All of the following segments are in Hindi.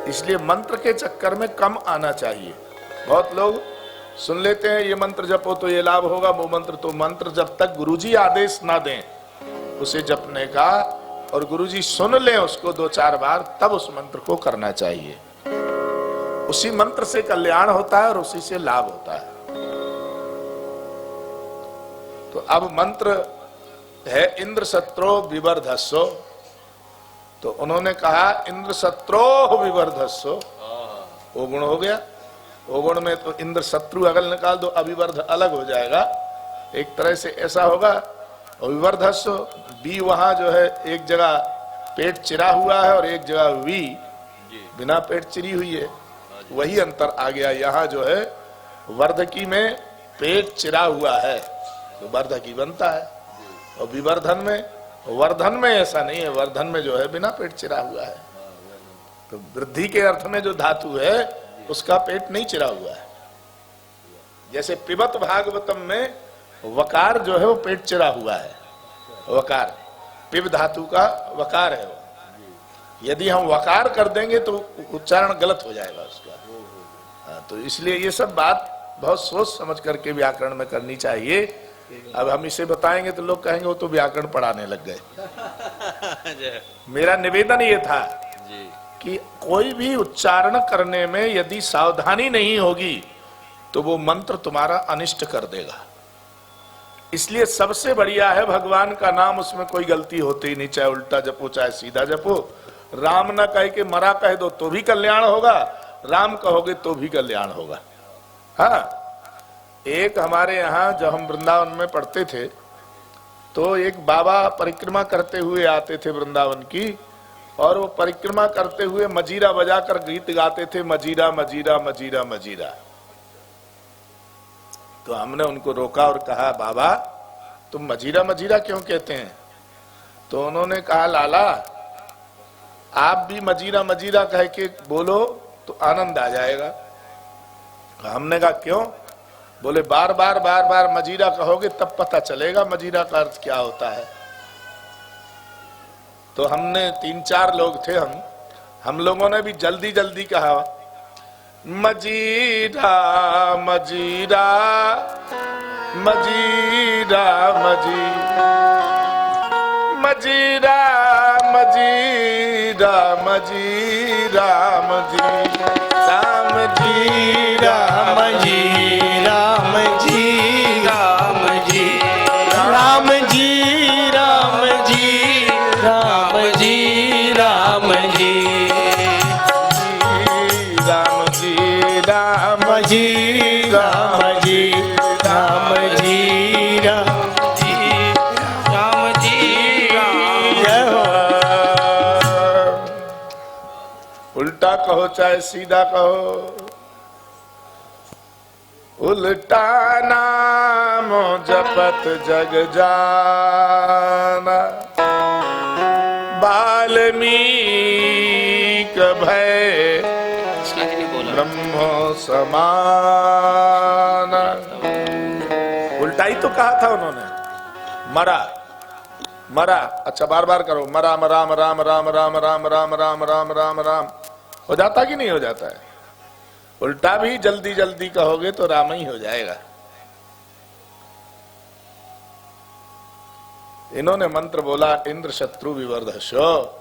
इसलिए मंत्र के चक्कर में कम आना चाहिए। बहुत लोग सुन लेते हैं ये मंत्र जपो तो ये लाभ होगा, वो मंत्र, तो मंत्र जब तक गुरुजी आदेश ना दें उसे जपने का और गुरुजी सुन लें उसको 2-4 बार, तब उस मंत्र को करना चाहिए। उसी मंत्र से कल्याण होता है और उसी से लाभ होता है। तो अब मंत्र है इंद्र शत्रो विवर्धस्सो, तो उन्होंने कहा इंद्र शत्रो विवर्धस्सो, वो गुण हो गया। वो गुण में तो इंद्र शत्रु अगल निकाल दो, अविवर्ध अलग हो जाएगा, एक तरह से ऐसा होगा। और विवर्धस्सो, बी वहां जो है एक जगह पेट चिरा हुआ है और एक जगह वी बिना पेट चिरी हुई है, वही अंतर आ गया। यहाँ जो है वर्धकी में पेट चिरा हुआ है तो वर्धकी बनता है, और विवर्धन में, वर्धन में ऐसा नहीं है, वर्धन में जो है बिना पेट चिरा हुआ है। तो वृद्धि के अर्थ में जो धातु है उसका पेट नहीं चिरा हुआ है। जैसे पिबत भागवतम में वकार जो है वो पेट चिरा हुआ है, वकार पिब धातु का वकार है वो। यदि हम वकार कर देंगे तो उच्चारण गलत हो जाएगा उसका। तो इसलिए ये सब बात बहुत सोच समझ करके व्याकरण में करनी चाहिए। अब हम इसे बताएंगे तो लोग कहेंगे वो तो व्याकरण पढ़ाने लग गए। मेरा निवेदन ये था कि कोई भी उच्चारण करने में यदि सावधानी नहीं होगी तो वो मंत्र तुम्हारा अनिष्ट कर देगा। इसलिए सबसे बढ़िया है भगवान का नाम, उसमें कोई गलती होती ही नहीं, चाहे उल्टा जपो चाहे सीधा जपो। राम ना कह के मरा कह दो तो भी कल्याण होगा, राम कहोगे तो भी कल्याण होगा। हाँ, एक हमारे यहाँ जब हम वृंदावन में पढ़ते थे तो एक बाबा परिक्रमा करते हुए आते थे वृंदावन की, और वो परिक्रमा करते हुए मजीरा बजाकर गीत गाते थे, मजीरा मजीरा मजीरा मजीरा। तो हमने उनको रोका और कहा बाबा तुम मजीरा मजीरा क्यों कहते हैं? तो उन्होंने कहा लाला आप भी मजीरा मजीरा कह के बोलो तो आनंद आ जाएगा। हमने कहा क्यों? बोले बार बार मजीरा कहोगे तब पता चलेगा मजीरा का अर्थ क्या होता है। तो हमने 3-4 लोग थे, हम लोगों ने भी जल्दी जल्दी कहा मजीरा मजीरा मजीरा मजीरा मजीरा मजीरा मजीरा मजीरा मजीरा मजीरा मजीरा मजीरा राम जी राम जी राम जी राम जी राम जी राम जी राम जी राम जी राम जी उल्टा कहो चाहे सीधा कहो, उल्टा नाम जपत जग जाना, वाल्मीकि भय ब्रह्मो समान। उल्टा ही तो कहा था उन्होंने, मरा मरा, अच्छा बार बार करो, मरा राम राम राम राम राम राम राम राम राम राम, हो जाता कि नहीं हो जाता है? उल्टा भी जल्दी जल्दी कहोगे तो राम ही हो जाएगा। इन्होंने मंत्र बोला इंद्र शत्रु विवर्धस्यो,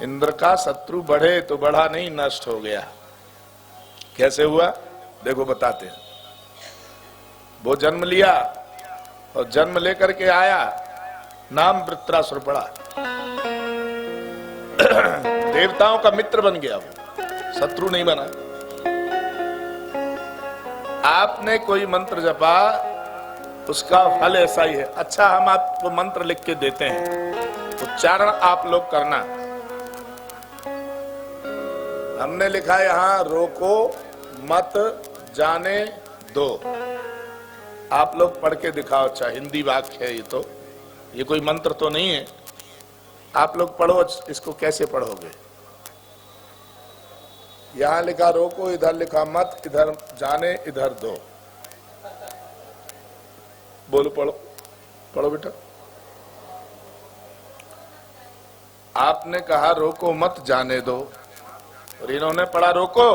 इंद्र का शत्रु बढ़े तो बढ़ा नहीं, नष्ट हो गया। कैसे हुआ देखो बताते हैं। वो जन्म लिया और जन्म लेकर के आया, नाम वृत्रासुर पड़ा, देवताओं का मित्र बन गया, वो शत्रु नहीं बना। आपने कोई मंत्र जपा उसका फल ऐसा ही है। अच्छा हम आपको मंत्र लिख के देते हैं, उच्चारण आप लोग करना। हमने लिखा यहां रोको मत जाने दो, आप लोग पढ़ के दिखाओ। अच्छा हिंदी वाक्य है ये, तो ये कोई मंत्र तो नहीं है। आप लोग पढ़ो, इसको कैसे पढ़ोगे? यहां लिखा रोको, इधर लिखा मत, इधर जाने, इधर दो। बोलो पढ़ो, पढ़ो बेटा। आपने कहा रोको मत जाने दो, और इन्होंने पढ़ा रोको,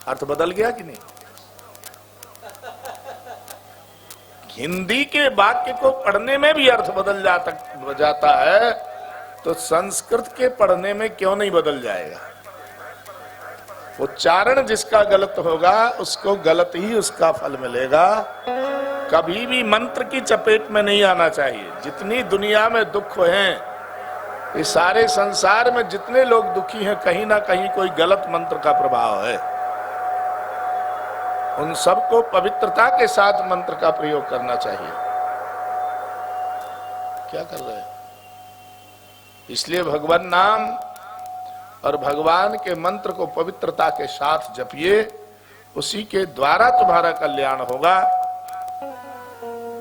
अर्थ बदल गया कि नहीं? हिंदी के वाक्य को पढ़ने में भी अर्थ बदल जाता है, तो संस्कृत के पढ़ने में क्यों नहीं बदल जाएगा? उच्चारण जिसका गलत होगा उसको गलत ही उसका फल मिलेगा। कभी भी मंत्र की चपेट में नहीं आना चाहिए। जितनी दुनिया में दुख हैं, इस सारे संसार में जितने लोग दुखी हैं, कहीं ना कहीं कोई गलत मंत्र का प्रभाव है। उन सबको पवित्रता के साथ मंत्र का प्रयोग करना चाहिए। क्या कर रहे हैं? इसलिए भगवान नाम और भगवान के मंत्र को पवित्रता के साथ जपिए, उसी के द्वारा तुम्हारा कल्याण होगा।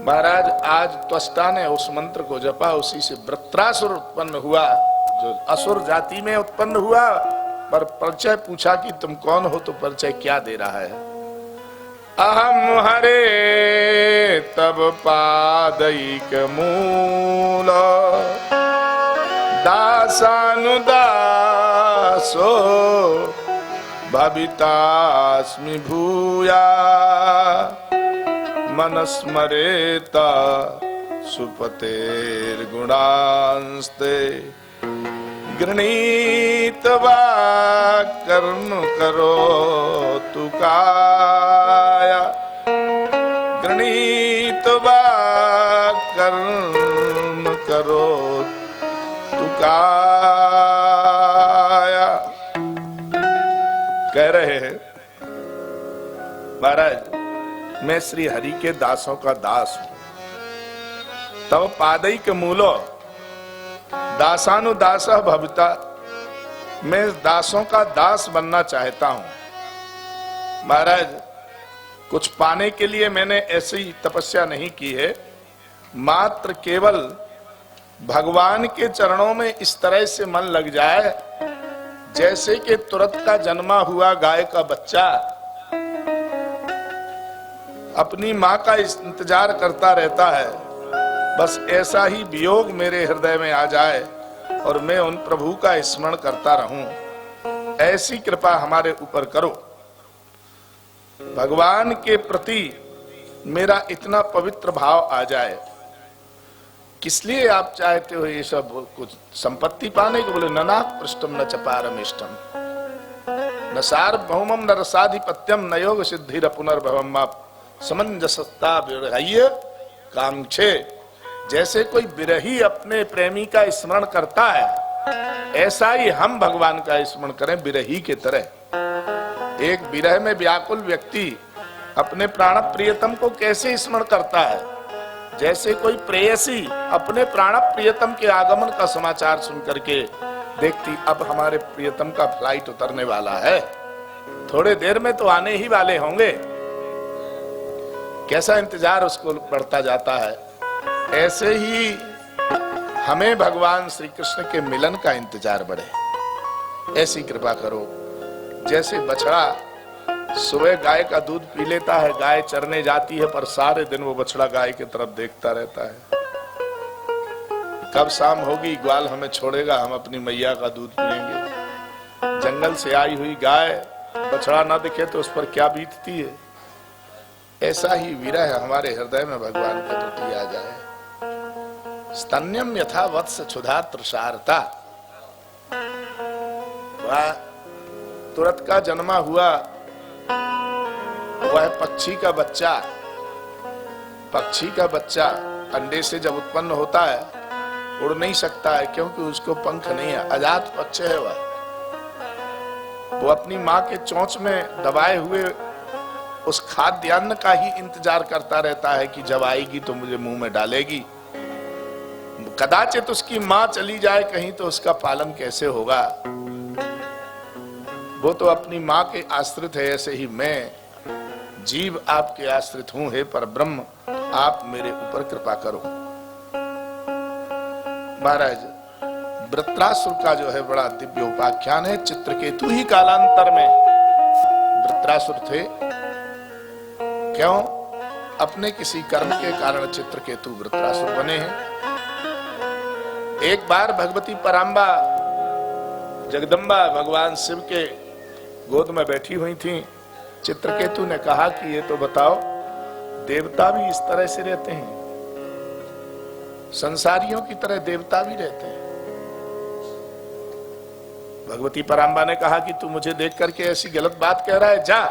महाराज, आज त्वष्टा ने उस मंत्र को जपा, उसी से वृत्रासुर उत्पन्न हुआ, जो असुर जाति में उत्पन्न हुआ। पर परिचय पूछा कि तुम कौन हो, तो परिचय क्या दे रहा है? अहम हरे तब पादैक मूल दासानुदासो भवितास्मि भूया मनस्मरेत सुपतेर्गुणांस्ते गृणीत्वा कर्म करो तु काया गृणीत्वा कर्म करो तु काया। कह रहे हैं महाराज, मैं श्री हरि के दासों का दास हूं। तब पादैक मूलो दासानुदास भविता, मैं दासों का दास बनना चाहता हूं। महाराज, कुछ पाने के लिए मैंने ऐसी तपस्या नहीं की है, मात्र केवल भगवान के चरणों में इस तरह से मन लग जाए जैसे कि तुरंत का जन्मा हुआ गाय का बच्चा अपनी मां का इंतजार करता रहता है। बस ऐसा ही वियोग मेरे हृदय में आ जाए और मैं उन प्रभु का स्मरण करता रहूं, ऐसी कृपा हमारे ऊपर करो। भगवान के प्रति मेरा इतना पवित्र भाव आ जाए। किस लिए आप चाहते हो ये सब कुछ? संपत्ति पाने को? बोले नना पृष्ठम न चपारमिष्टम न सार्वभौमम न रसाधिपत्यम न योग सिद्धिर पुनर्भवम समंजसता विरह्य कांक्षे। जैसे कोई विरही अपने प्रेमी का स्मरण करता है, ऐसा ही हम भगवान का स्मरण करें विरही के तरह। एक विरह में व्याकुल व्यक्ति अपने प्राण प्रियतम को कैसे स्मरण करता है? जैसे कोई प्रेयसी अपने प्राण प्रियतम के आगमन का समाचार सुन करके देखती, अब हमारे प्रियतम का फ्लाइट उतरने वाला है, थोड़े देर में तो आने ही वाले होंगे, कैसा इंतजार उसको बढ़ता जाता है। ऐसे ही हमें भगवान श्री कृष्ण के मिलन का इंतजार बढ़े, ऐसी कृपा करो। जैसे बछड़ा सुबह गाय का दूध पी लेता है, गाय चरने जाती है, पर सारे दिन वो बछड़ा गाय की तरफ देखता रहता है, कब शाम होगी, ग्वाल हमें छोड़ेगा, हम अपनी मैया का दूध पिएंगे। जंगल से आई हुई गाय बछड़ा ना दिखे तो उस पर क्या बीतती है। ऐसा ही विरह हमारे हृदय में भगवान के प्रति आ जाए। स्तन्यम यथा वत्स क्षुधा तृषार्ता। वह तुरंत का जन्मा हुआ वह पक्षी का बच्चा अंडे से जब उत्पन्न होता है उड़ नहीं सकता है, क्योंकि उसको पंख नहीं है, अजात पक्ष है। वो अपनी माँ के चोंच में दबाए हुए उस खाद्यान्न का ही इंतजार करता रहता है कि जब आएगी तो मुझे मुंह में डालेगी। कदाचित उसकी माँ चली जाए कहीं तो उसका पालन कैसे होगा? वो तो अपनी माँ के आश्रित है। ऐसे ही मैं जीव आपके आश्रित हूं। हे परब्रह्म, आप मेरे ऊपर कृपा करो। महाराज, वृत्रासुर का जो है बड़ा दिव्य उपाख्यान है। चित्रकेतु ही कालांतर में वृत्रासुर थे। क्यों? अपने किसी कर्म के कारण चित्रकेतु वृत्रासुर बने हैं। एक बार भगवती पराम्बा जगदम्बा भगवान शिव के गोद में बैठी हुई थी। चित्रकेतु ने कहा कि ये तो बताओ, देवता भी इस तरह से रहते हैं? संसारियों की तरह देवता भी रहते हैं? भगवती पराम्बा ने कहा कि तू मुझे देख करके ऐसी गलत बात कह रहा है, जा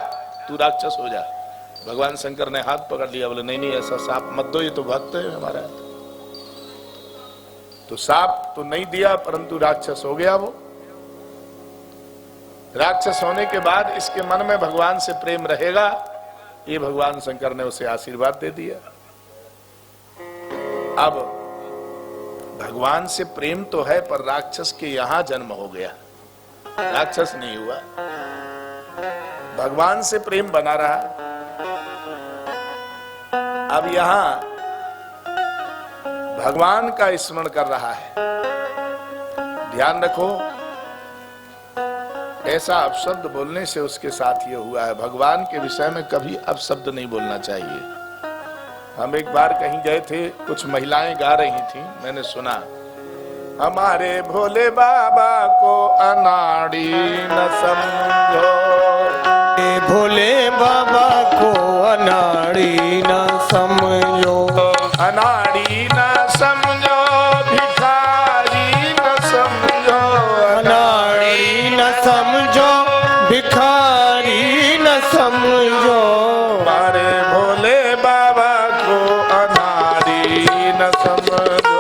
तू राक्षस हो जा। भगवान शंकर ने हाथ पकड़ लिया, बोले नहीं नहीं ऐसा साप मत दो, ये तो भक्त है हमारा। तो साप तो नहीं दिया, परंतु राक्षस हो गया। वो राक्षस होने के बाद इसके मन में भगवान से प्रेम रहेगा, ये भगवान शंकर ने उसे आशीर्वाद दे दिया। अब भगवान से प्रेम तो है, पर राक्षस के यहां जन्म हो गया, राक्षस नहीं हुआ। भगवान से प्रेम बना रहा। अब यहां भगवान का स्मरण कर रहा है। ध्यान रखो, ऐसा अपशब्द बोलने से उसके साथ ये हुआ है। भगवान के विषय में कभी अपशब्द नहीं बोलना चाहिए। हम एक बार कहीं गए थे, कुछ महिलाएं गा रही थी, मैंने सुना, हमारे भोले बाबा को अनाड़ी न समझो, भोले बाबा को अनाड़ी न समझो, अनाड़ी न समझो, भिखारी न समझो, अनाड़ी न समझो, भिखारी न समझो, हमारे भोले बाबा को अनाड़ी न समझो,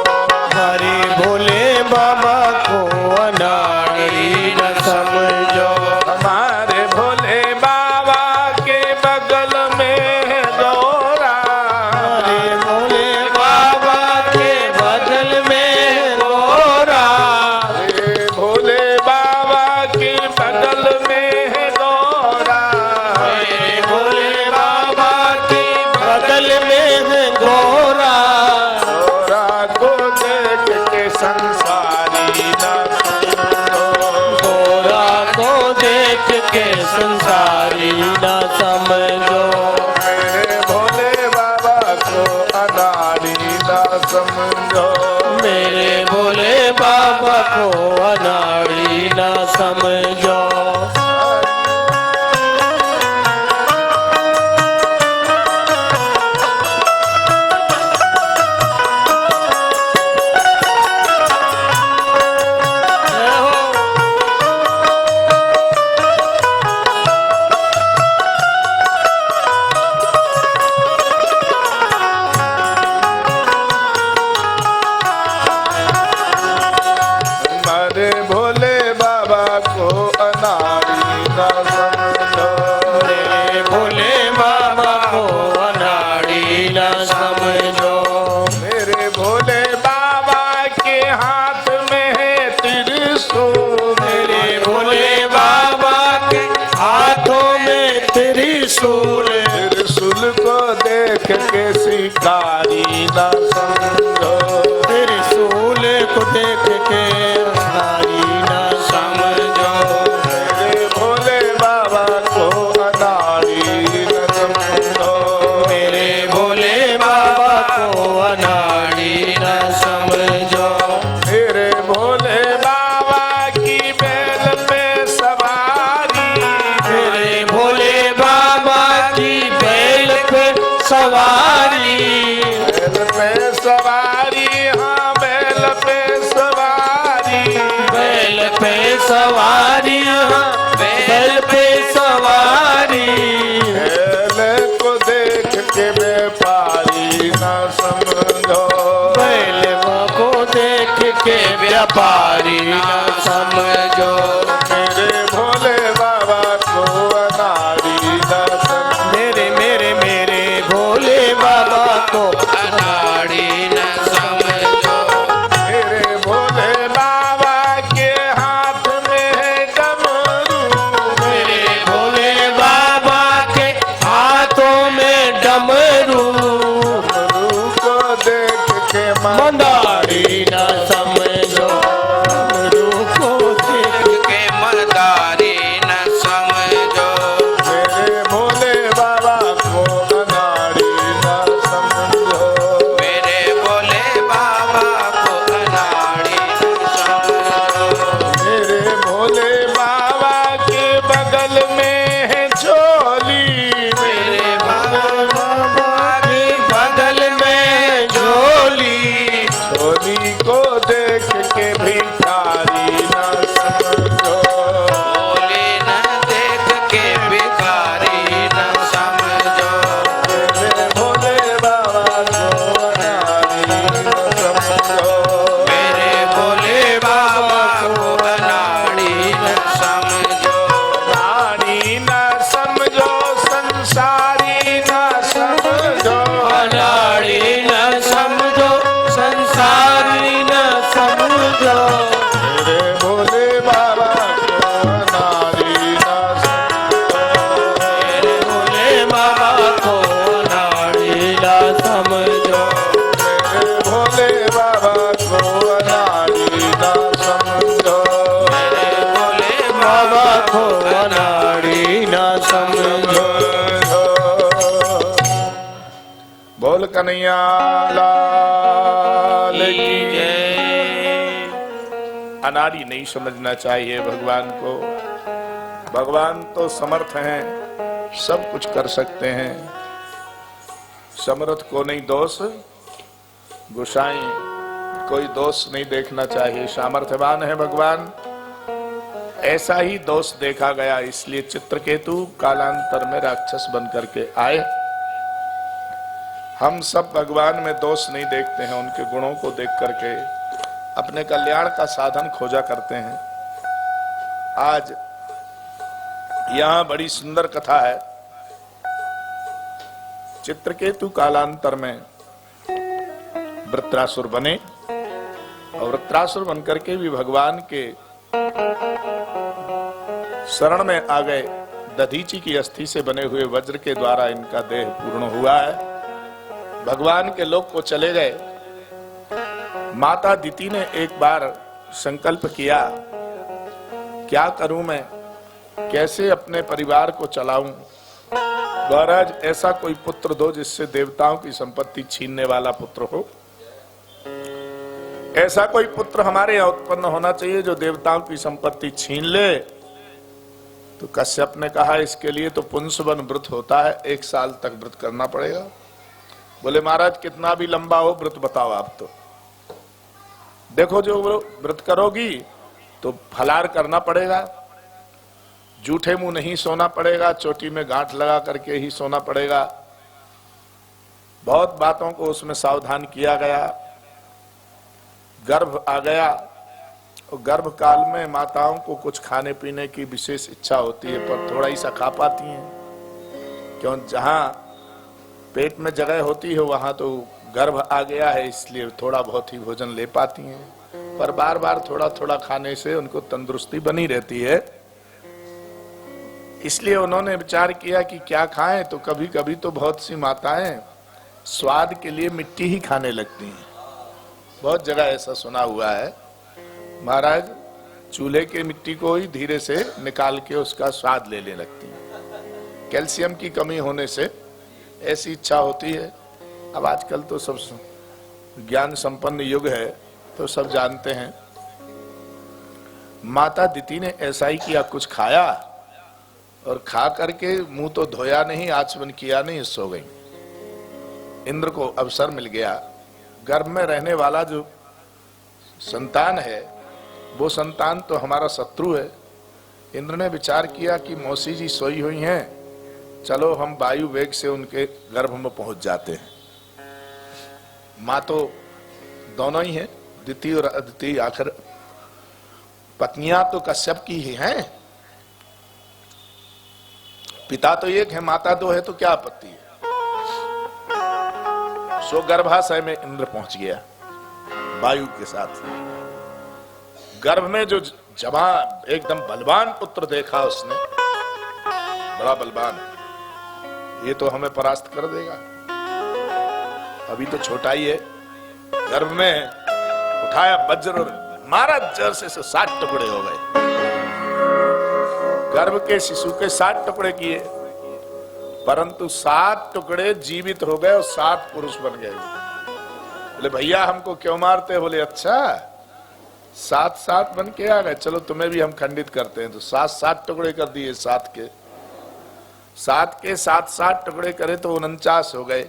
हरे भोले बाबा को अनाड़ी न समझो, हमारे भोले बाबा के बगल में है गौरा, हरे भोले बाबा के बगल में गोरा, हरे भोले बाबा के बगल में है गौरा, हरे भोले बाबा के बगल में है गोरा, गौरा को देख के संसारी न समझो, गोरा को देख के संसारी न समझो, मेरे भोले बाबा को अनाड़ी न समझो, मेरे भोले बाबा को अनाड़ी न समझो। हमारे भोले बाबा को अनाड़ी न समझो, मेरे भोले बाबा को अनाड़ी न समझो, मेरे भोले बाबा के हाथ में है त्रिशूल, मेरे भोले बाबा के हाथों में त्रिशूल, त्रिशूल को देख के शिकारी न समझो, त्रिशूल को देख के नारी न समझो, मेरे भोले बाबा को अनाड़ी न समझो, मेरे भोले बाबा को अनाड़ी न समझो, मेरे भोले बाबा की बैल पे सवारी, मेरे भोले बाबा की बैल पे सवारी, बैल पे सवारी, हाँ बैल पे सवारी, बैल पे सवारी, हाँ बैल पे सवारी, बैल को देख के व्यापारी न समझो, बैल को देख के व्यापारी न समझो, मेरे भोले बाबा को अनाड़ी न समझो, मेरे भोले बाबा को अनाड़ी न समझो, मेरे भोले बाबा के हाथ में है डमरू, मेरे भोले बाबा के हाथों में डमरू, डमरू को देख के मंदारी न समझो, डमरू को देख के मंदारी न समझो, मेरे भोले बाबा को अनाड़ी न समझो, मेरे भोले बाबा को अनाड़ी न समझो, मेरे भोले लाल की जय। अनादि नहीं समझना चाहिए भगवान को। भगवान तो समर्थ हैं, सब कुछ कर सकते हैं। समर्थ को नहीं दोष, गोसाई कोई दोष नहीं देखना चाहिए। सामर्थ्यवान है भगवान, ऐसा ही दोष देखा गया, इसलिए चित्रकेतु कालांतर में राक्षस बन करके आए। हम सब भगवान में दोष नहीं देखते हैं, उनके गुणों को देख करके अपने कल्याण का साधन खोजा करते हैं। आज यहां बड़ी सुंदर कथा है। चित्रकेतु कालांतर में वृत्रासुर बने और वृत्रासुर बनकर के भी भगवान के शरण में आ गए। दधीची की अस्थि से बने हुए वज्र के द्वारा इनका देह पूर्ण हुआ है। भगवान के लोक को चले गए। माता दिति ने एक बार संकल्प किया, क्या करूं मैं, कैसे अपने परिवार को चलाऊं। महाराज ऐसा कोई पुत्र दो जिससे देवताओं की संपत्ति छीनने वाला पुत्र हो। ऐसा कोई पुत्र हमारे यहां उत्पन्न होना चाहिए जो देवताओं की संपत्ति छीन ले। तो कश्यप ने कहा इसके लिए तो पुंसवन व्रत होता है, 1 साल तक व्रत करना पड़ेगा। बोले महाराज कितना भी लंबा हो व्रत बताओ आप। तो देखो जो व्रत करोगी तो फलार करना पड़ेगा, जूठे मुंह नहीं सोना पड़ेगा, चोटी में गांठ लगा करके ही सोना पड़ेगा। बहुत बातों को उसमें सावधान किया गया। गर्भ आ गया और गर्भ काल में माताओं को कुछ खाने पीने की विशेष इच्छा होती है, पर थोड़ा ही सा खा पाती हैं। क्यों, जहां पेट में जगह होती है वहां तो गर्भ आ गया है, इसलिए थोड़ा बहुत ही भोजन ले पाती हैं। पर बार बार थोड़ा थोड़ा खाने से उनको तंदुरुस्ती बनी रहती है। इसलिए उन्होंने विचार किया कि क्या खाएं। तो कभी कभी तो बहुत सी माताएं स्वाद के लिए मिट्टी ही खाने लगती हैं। बहुत जगह ऐसा सुना हुआ है। महाराज चूल्हे के मिट्टी को ही धीरे से निकाल के उसका स्वाद लेने लगती हैं। कैल्शियम की कमी होने से ऐसी इच्छा होती है। अब आजकल तो सब ज्ञान संपन्न युग है तो सब जानते हैं। माता दिति ने ऐसा ही किया, कुछ खाया और खा करके मुंह तो धोया नहीं, आचमन किया नहीं, सो गई। इंद्र को अवसर मिल गया। गर्भ में रहने वाला जो संतान है वो संतान तो हमारा शत्रु है। इंद्र ने विचार किया कि मौसी जी सोई हुई हैं, चलो हम वायु वेग से उनके गर्भ में पहुंच जाते हैं। मां तो दोनों ही हैं, दिति और अदिति। आखिर पत्नियां तो कश्यप की ही हैं, पिता तो एक है, माता दो है, तो क्या आपत्ति है। सो गर्भाशय में इंद्र पहुंच गया वायु के साथ। गर्भ में जो जवान एकदम बलवान पुत्र देखा उसने, बड़ा बलवान, ये तो हमें परास्त कर देगा। अभी तो छोटा ही है। गर्भ में उठाया वज्र और मारा, जर से 60 टुकड़े हो गए। गर्भ के शिशु के 60 टुकड़े किए, परंतु 7 टुकड़े जीवित हो गए और 7 पुरुष बन गए। बोले भैया हमको क्यों मारते? बोले अच्छा 7 बन के आ गए, चलो तुम्हें भी हम खंडित करते हैं। तो 7 टुकड़े कर दिए। 7 के 7 टुकड़े करे तो 49 हो गए।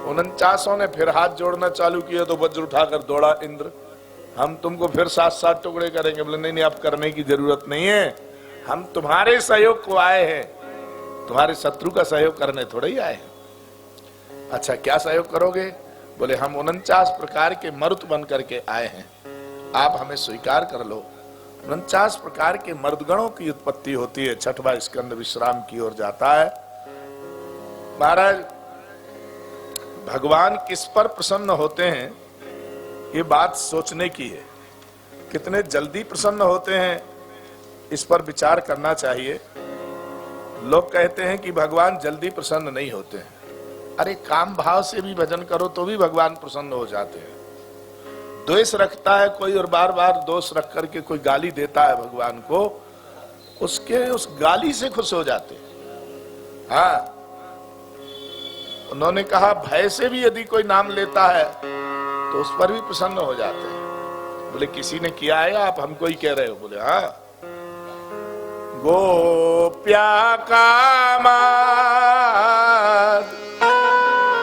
49 ने फिर हाथ जोड़ना चालू किया तो वज्र उठाकर दौड़ा इंद्र, हम तुमको फिर 7 टुकड़े करेंगे। बोले नहीं नहीं, अब करने की जरूरत नहीं है, हम तुम्हारे सहयोग को आए हैं, तुम्हारे शत्रु का सहयोग करने थोड़े ही आए हैं। अच्छा क्या सहयोग करोगे? बोले हम 49 प्रकार के मरुत बन करके आए हैं, आप हमें स्वीकार कर लो। 49 प्रकार के मर्दगणों की उत्पत्ति होती है। 6वां स्कंद विश्राम की ओर जाता है। महाराज भगवान किस पर प्रसन्न होते हैं ये बात सोचने की है। कितने जल्दी प्रसन्न होते हैं इस पर विचार करना चाहिए। लोग कहते हैं कि भगवान जल्दी प्रसन्न नहीं होते हैं। अरे काम भाव से भी भजन करो तो भी भगवान प्रसन्न हो जाते हैं। द्वेष रखता है कोई और बार बार दोष रख करके कोई गाली देता है भगवान को, उसके उस गाली से खुश हो जाते हैं। हाँ, उन्होंने कहा भय से भी यदि कोई नाम लेता है तो उस पर भी प्रसन्न हो जाते हैं। बोले किसी ने किया है या आप हमको ही कह रहे हो? बोले हाँ। गोप्या कामाद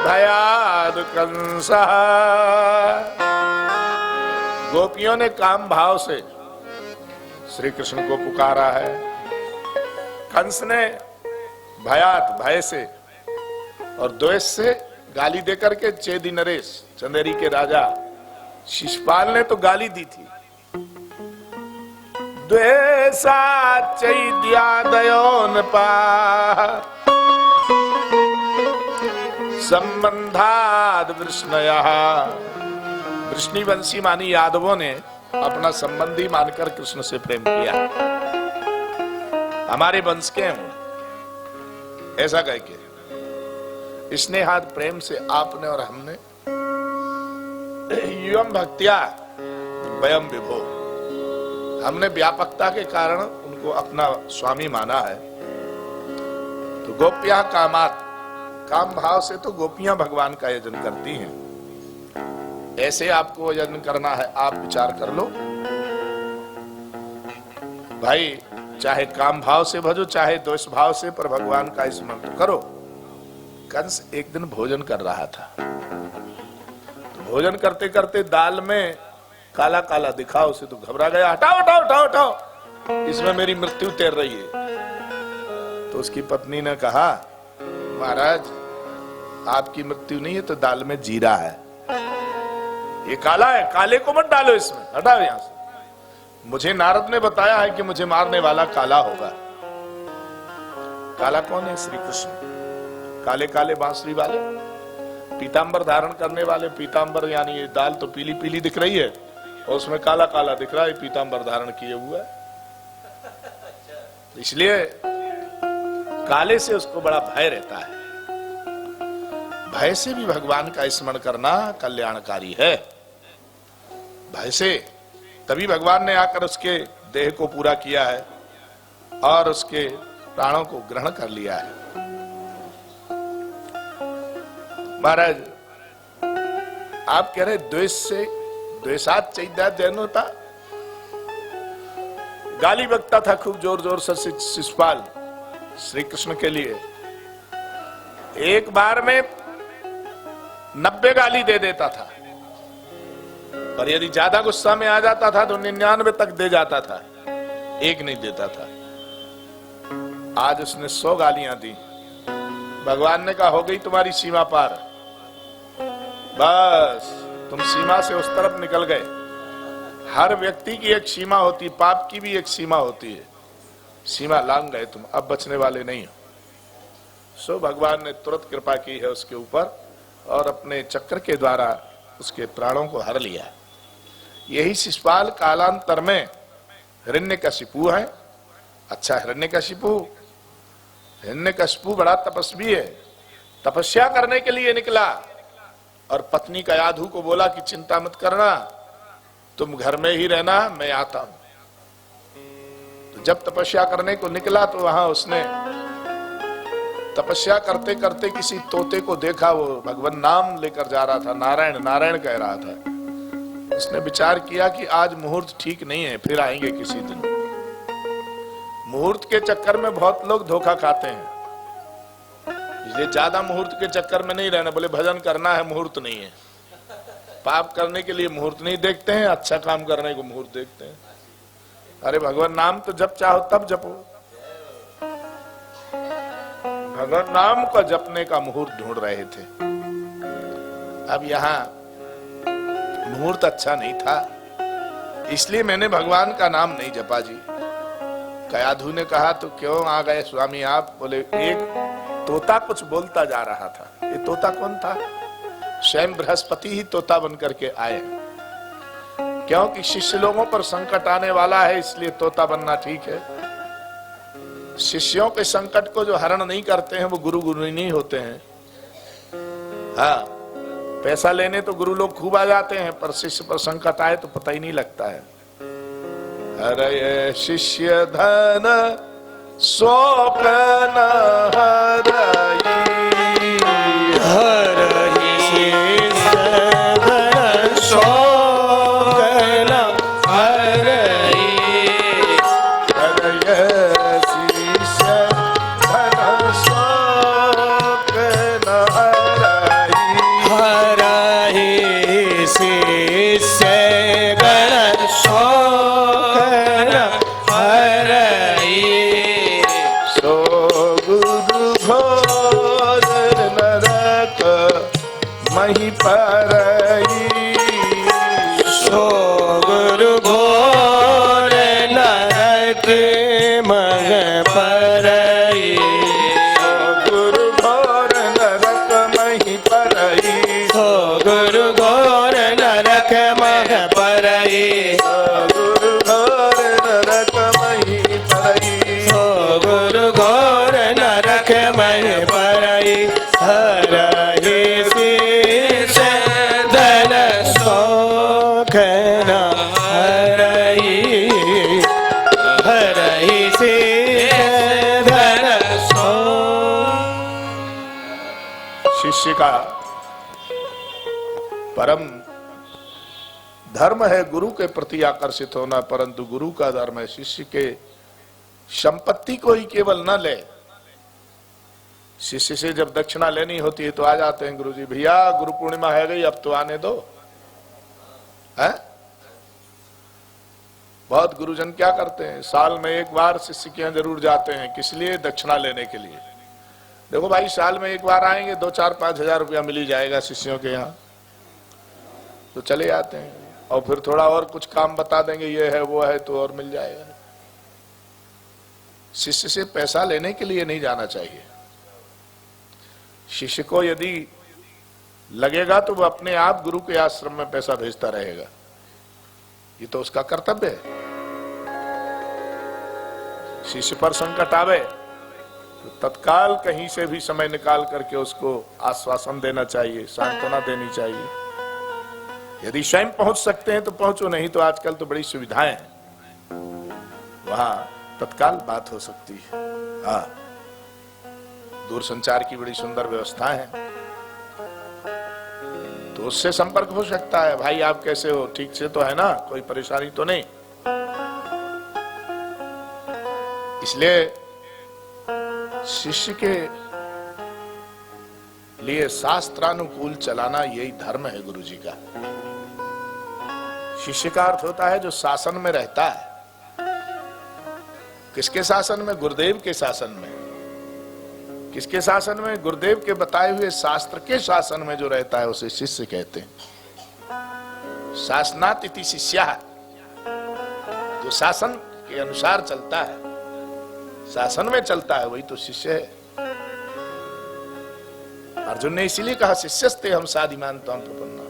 भयाद कंसा, गोपियों ने काम भाव से श्री कृष्ण को पुकारा है, कंस ने भयात भय से और द्वेष से गाली देकर के चेदी नरेश चंदेरी के राजा शिशुपाल ने तो गाली दी थी। द्वेषा चैद्यादयोन पा संबंधाद वृष्णयः, वृष्णिवंशी मानी यादवों ने अपना संबंधी मानकर कृष्ण से प्रेम किया, हमारे वंश के हैं ऐसा कह के स्नेहाद प्रेम से आपने और हमने युवम भक्त्या वयम विभो, हमने व्यापकता के कारण उनको अपना स्वामी माना है। तो गोप्या कामात, काम भाव से तो गोपियां भगवान का यजन करती हैं, ऐसे आपको यजन करना है, आप विचार कर लो भाई, चाहे काम भाव से भजो चाहे द्वेष भाव से, पर भगवान का स्मरण तो करो। कंस एक दिन भोजन कर रहा था, तो भोजन करते करते दाल में काला काला दिखा, उसे तो घबरा गया, हटाओ हटाओ हटाओ हटाओ, इसमें मेरी मृत्यु तैर रही है। तो उसकी पत्नी ने कहा महाराज आपकी मृत्यु नहीं है, तो दाल में जीरा है, ये काला है, काले को मत डालो इसमें, हटाओ यहां से। मुझे नारद ने बताया है कि मुझे मारने वाला काला होगा। काला कौन है? श्री कृष्ण। काले काले बांसुरी वाले, पीतांबर धारण करने वाले, पीतांबर यानी ये दाल तो पीली पीली दिख रही है और उसमें काला काला दिख रहा है, पीतांबर धारण किए हुआ है, इसलिए काले से उसको बड़ा भय रहता है। भय से भी भगवान का स्मरण करना कल्याणकारी है। भय से तभी भगवान ने आकर उसके देह को पूरा किया है और उसके प्राणों को ग्रहण कर लिया है। महाराज आप कह रहे द्वेष से, द्वेषात चैद्यादयोनपा, गाली बकता था खूब जोर जोर से शिशुपाल श्री कृष्ण के लिए, एक बार में 90 गाली दे देता था, पर यदि ज्यादा गुस्सा में आ जाता था तो 99 तक दे जाता था, एक नहीं देता था। आज उसने 100 गालियां दी। भगवान ने कहा हो गई तुम्हारी सीमा पार, बस तुम सीमा से उस तरफ निकल गए। हर व्यक्ति की एक सीमा होती है, पाप की भी एक सीमा होती है, सीमा लांघ गए तुम, अब बचने वाले नहीं हो। सो भगवान ने तुरंत कृपा की है उसके ऊपर और अपने चक्र के द्वारा उसके प्राणों को हर लिया। यही शिशुपाल कालांतर में हिरण्यकशिपु है। अच्छा, हिरण्यकशिपु बड़ा तपस्वी है, तपस्या करने के लिए निकला और पत्नी कयाधु को बोला कि चिंता मत करना, तुम घर में ही रहना, मैं आता हूं। तो जब तपस्या करने को निकला तो वहां उसने तपस्या करते करते किसी तोते को देखा, वो भगवान नाम लेकर जा रहा था, नारायण नारायण कह रहा था। उसने विचार किया कि आज मुहूर्त ठीक नहीं है, फिर आएंगे किसी दिन। मुहूर्त के चक्कर में बहुत लोग धोखा खाते हैं, इसलिए ज्यादा मुहूर्त के चक्कर में नहीं रहना। बोले भजन करना है, मुहूर्त नहीं है। पाप करने के लिए मुहूर्त नहीं देखते हैं, अच्छा काम करने को मुहूर्त देखते हैं। अरे भगवान नाम तो जब चाहो तब जपो, भगवान नाम का जपने का मुहूर्त ढूंढ रहे थे। अब यहाँ मुहूर्त अच्छा नहीं था, इसलिए मैंने भगवान का नाम नहीं जपा जी। कयाधु ने कहा तो क्यों आ गए स्वामी आप? बोले एक तोता कुछ बोलता जा रहा था। ये तोता कौन था? स्वयं बृहस्पति ही तोता बनकर के आए, क्योंकि शिष्य लोगों पर संकट आने वाला है, इसलिए तोता बनना ठीक है। शिष्यों के संकट को जो हरण नहीं करते हैं वो गुरु नहीं होते हैं। हाँ, पैसा लेने तो गुरु लोग खूब आ जाते हैं, पर शिष्य पर संकट आए तो पता ही नहीं लगता है। हरय शिष्य धन शोक न हरई, हरहि शीश धन शोक न हरहि शीश धन शोक न हरहि हरहि शीश धन शोक न हरहि सो गुरु घोर नरक मही परई सो गुरु घोर नरक मह परई गुरु घोर नरक मही परई सो गुरु घोर नरक मह परई गुरु घोर नरक मही परई सो गुरु घोर नरक मह परई हरहि शीश धन शोक न हरहि हरहि शीश धन शोक। शिष्य का परम धर्म है गुरु के प्रति आकर्षित होना, परंतु गुरु का धर्म है शिष्य के संपत्ति को ही केवल न ले। शिष्य से जब दक्षिणा लेनी होती है तो आ जाते हैं गुरुजी, भैया गुरु पूर्णिमा है गई अब तो आने दो। है बहुत गुरुजन क्या करते हैं, साल में एक बार शिष्य के यहाँ जरूर जाते हैं, किस लिए? दक्षिणा लेने के लिए। देखो भाई, साल में एक बार आएंगे 2-4-5 हजार रुपया मिल ही जाएगा शिष्यों के यहाँ, तो चले आते हैं। और फिर थोड़ा और कुछ काम बता देंगे, ये है वो है, तो और मिल जाएगा। शिष्य से पैसा लेने के लिए नहीं जाना चाहिए। शिष्य को यदि लगेगा तो वो अपने आप गुरु के आश्रम में पैसा भेजता रहेगा, ये तो उसका कर्तव्य है। शिष्य पर संकट आवे तो तत्काल कहीं से भी समय निकाल करके उसको आश्वासन देना चाहिए, सांत्वना देनी चाहिए। यदि स्वयं पहुंच सकते हैं तो पहुंचो, नहीं तो आजकल तो बड़ी सुविधाएं हैं, वहां तत्काल बात हो सकती है। हाँ, दूरसंचार की बड़ी सुंदर व्यवस्था है, तो उससे संपर्क हो सकता है। भाई आप कैसे हो, ठीक से तो है ना, कोई परेशानी तो नहीं? इसलिए शिष्य के लिए शास्त्रानुकूल चलाना यही धर्म है गुरु जी का। शिष्य का अर्थ होता है जो शासन में रहता है। किसके शासन में? गुरुदेव के शासन में। किसके शासन में? गुरुदेव के बताए हुए शास्त्र के शासन में जो रहता है उसे शिष्य कहते हैं। शासनात् इति शिष्यः, जो शासन के अनुसार चलता है, शासन में चलता है, वही तो शिष्य है। अर्जुन ने इसीलिए कहा शिष्यस्ते हम साधिमान त्वां प्रपन्ना,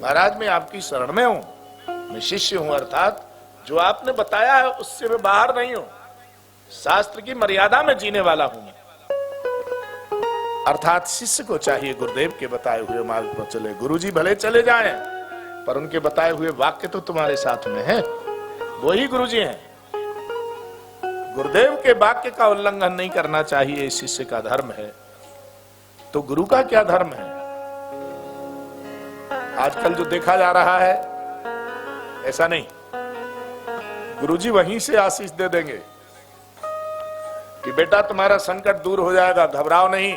महाराज मैं आपकी शरण में हूं, मैं शिष्य हूं, अर्थात जो आपने बताया है उससे मैं बाहर नहीं हूं, शास्त्र की मर्यादा में जीने वाला हूं मैं। अर्थात शिष्य को चाहिए गुरुदेव के बताए हुए मार्ग पर चले। गुरुजी भले चले जाएं, पर उनके बताए हुए वाक्य तो तुम्हारे साथ में है, वही गुरुजी हैं। गुरुदेव के वाक्य का उल्लंघन नहीं करना चाहिए, शिष्य का धर्म है। तो गुरु का क्या धर्म है? आजकल जो देखा जा रहा है ऐसा नहीं। गुरुजी वहीं से आशीष दे देंगे कि बेटा तुम्हारा संकट दूर हो जाएगा, घबराओ नहीं,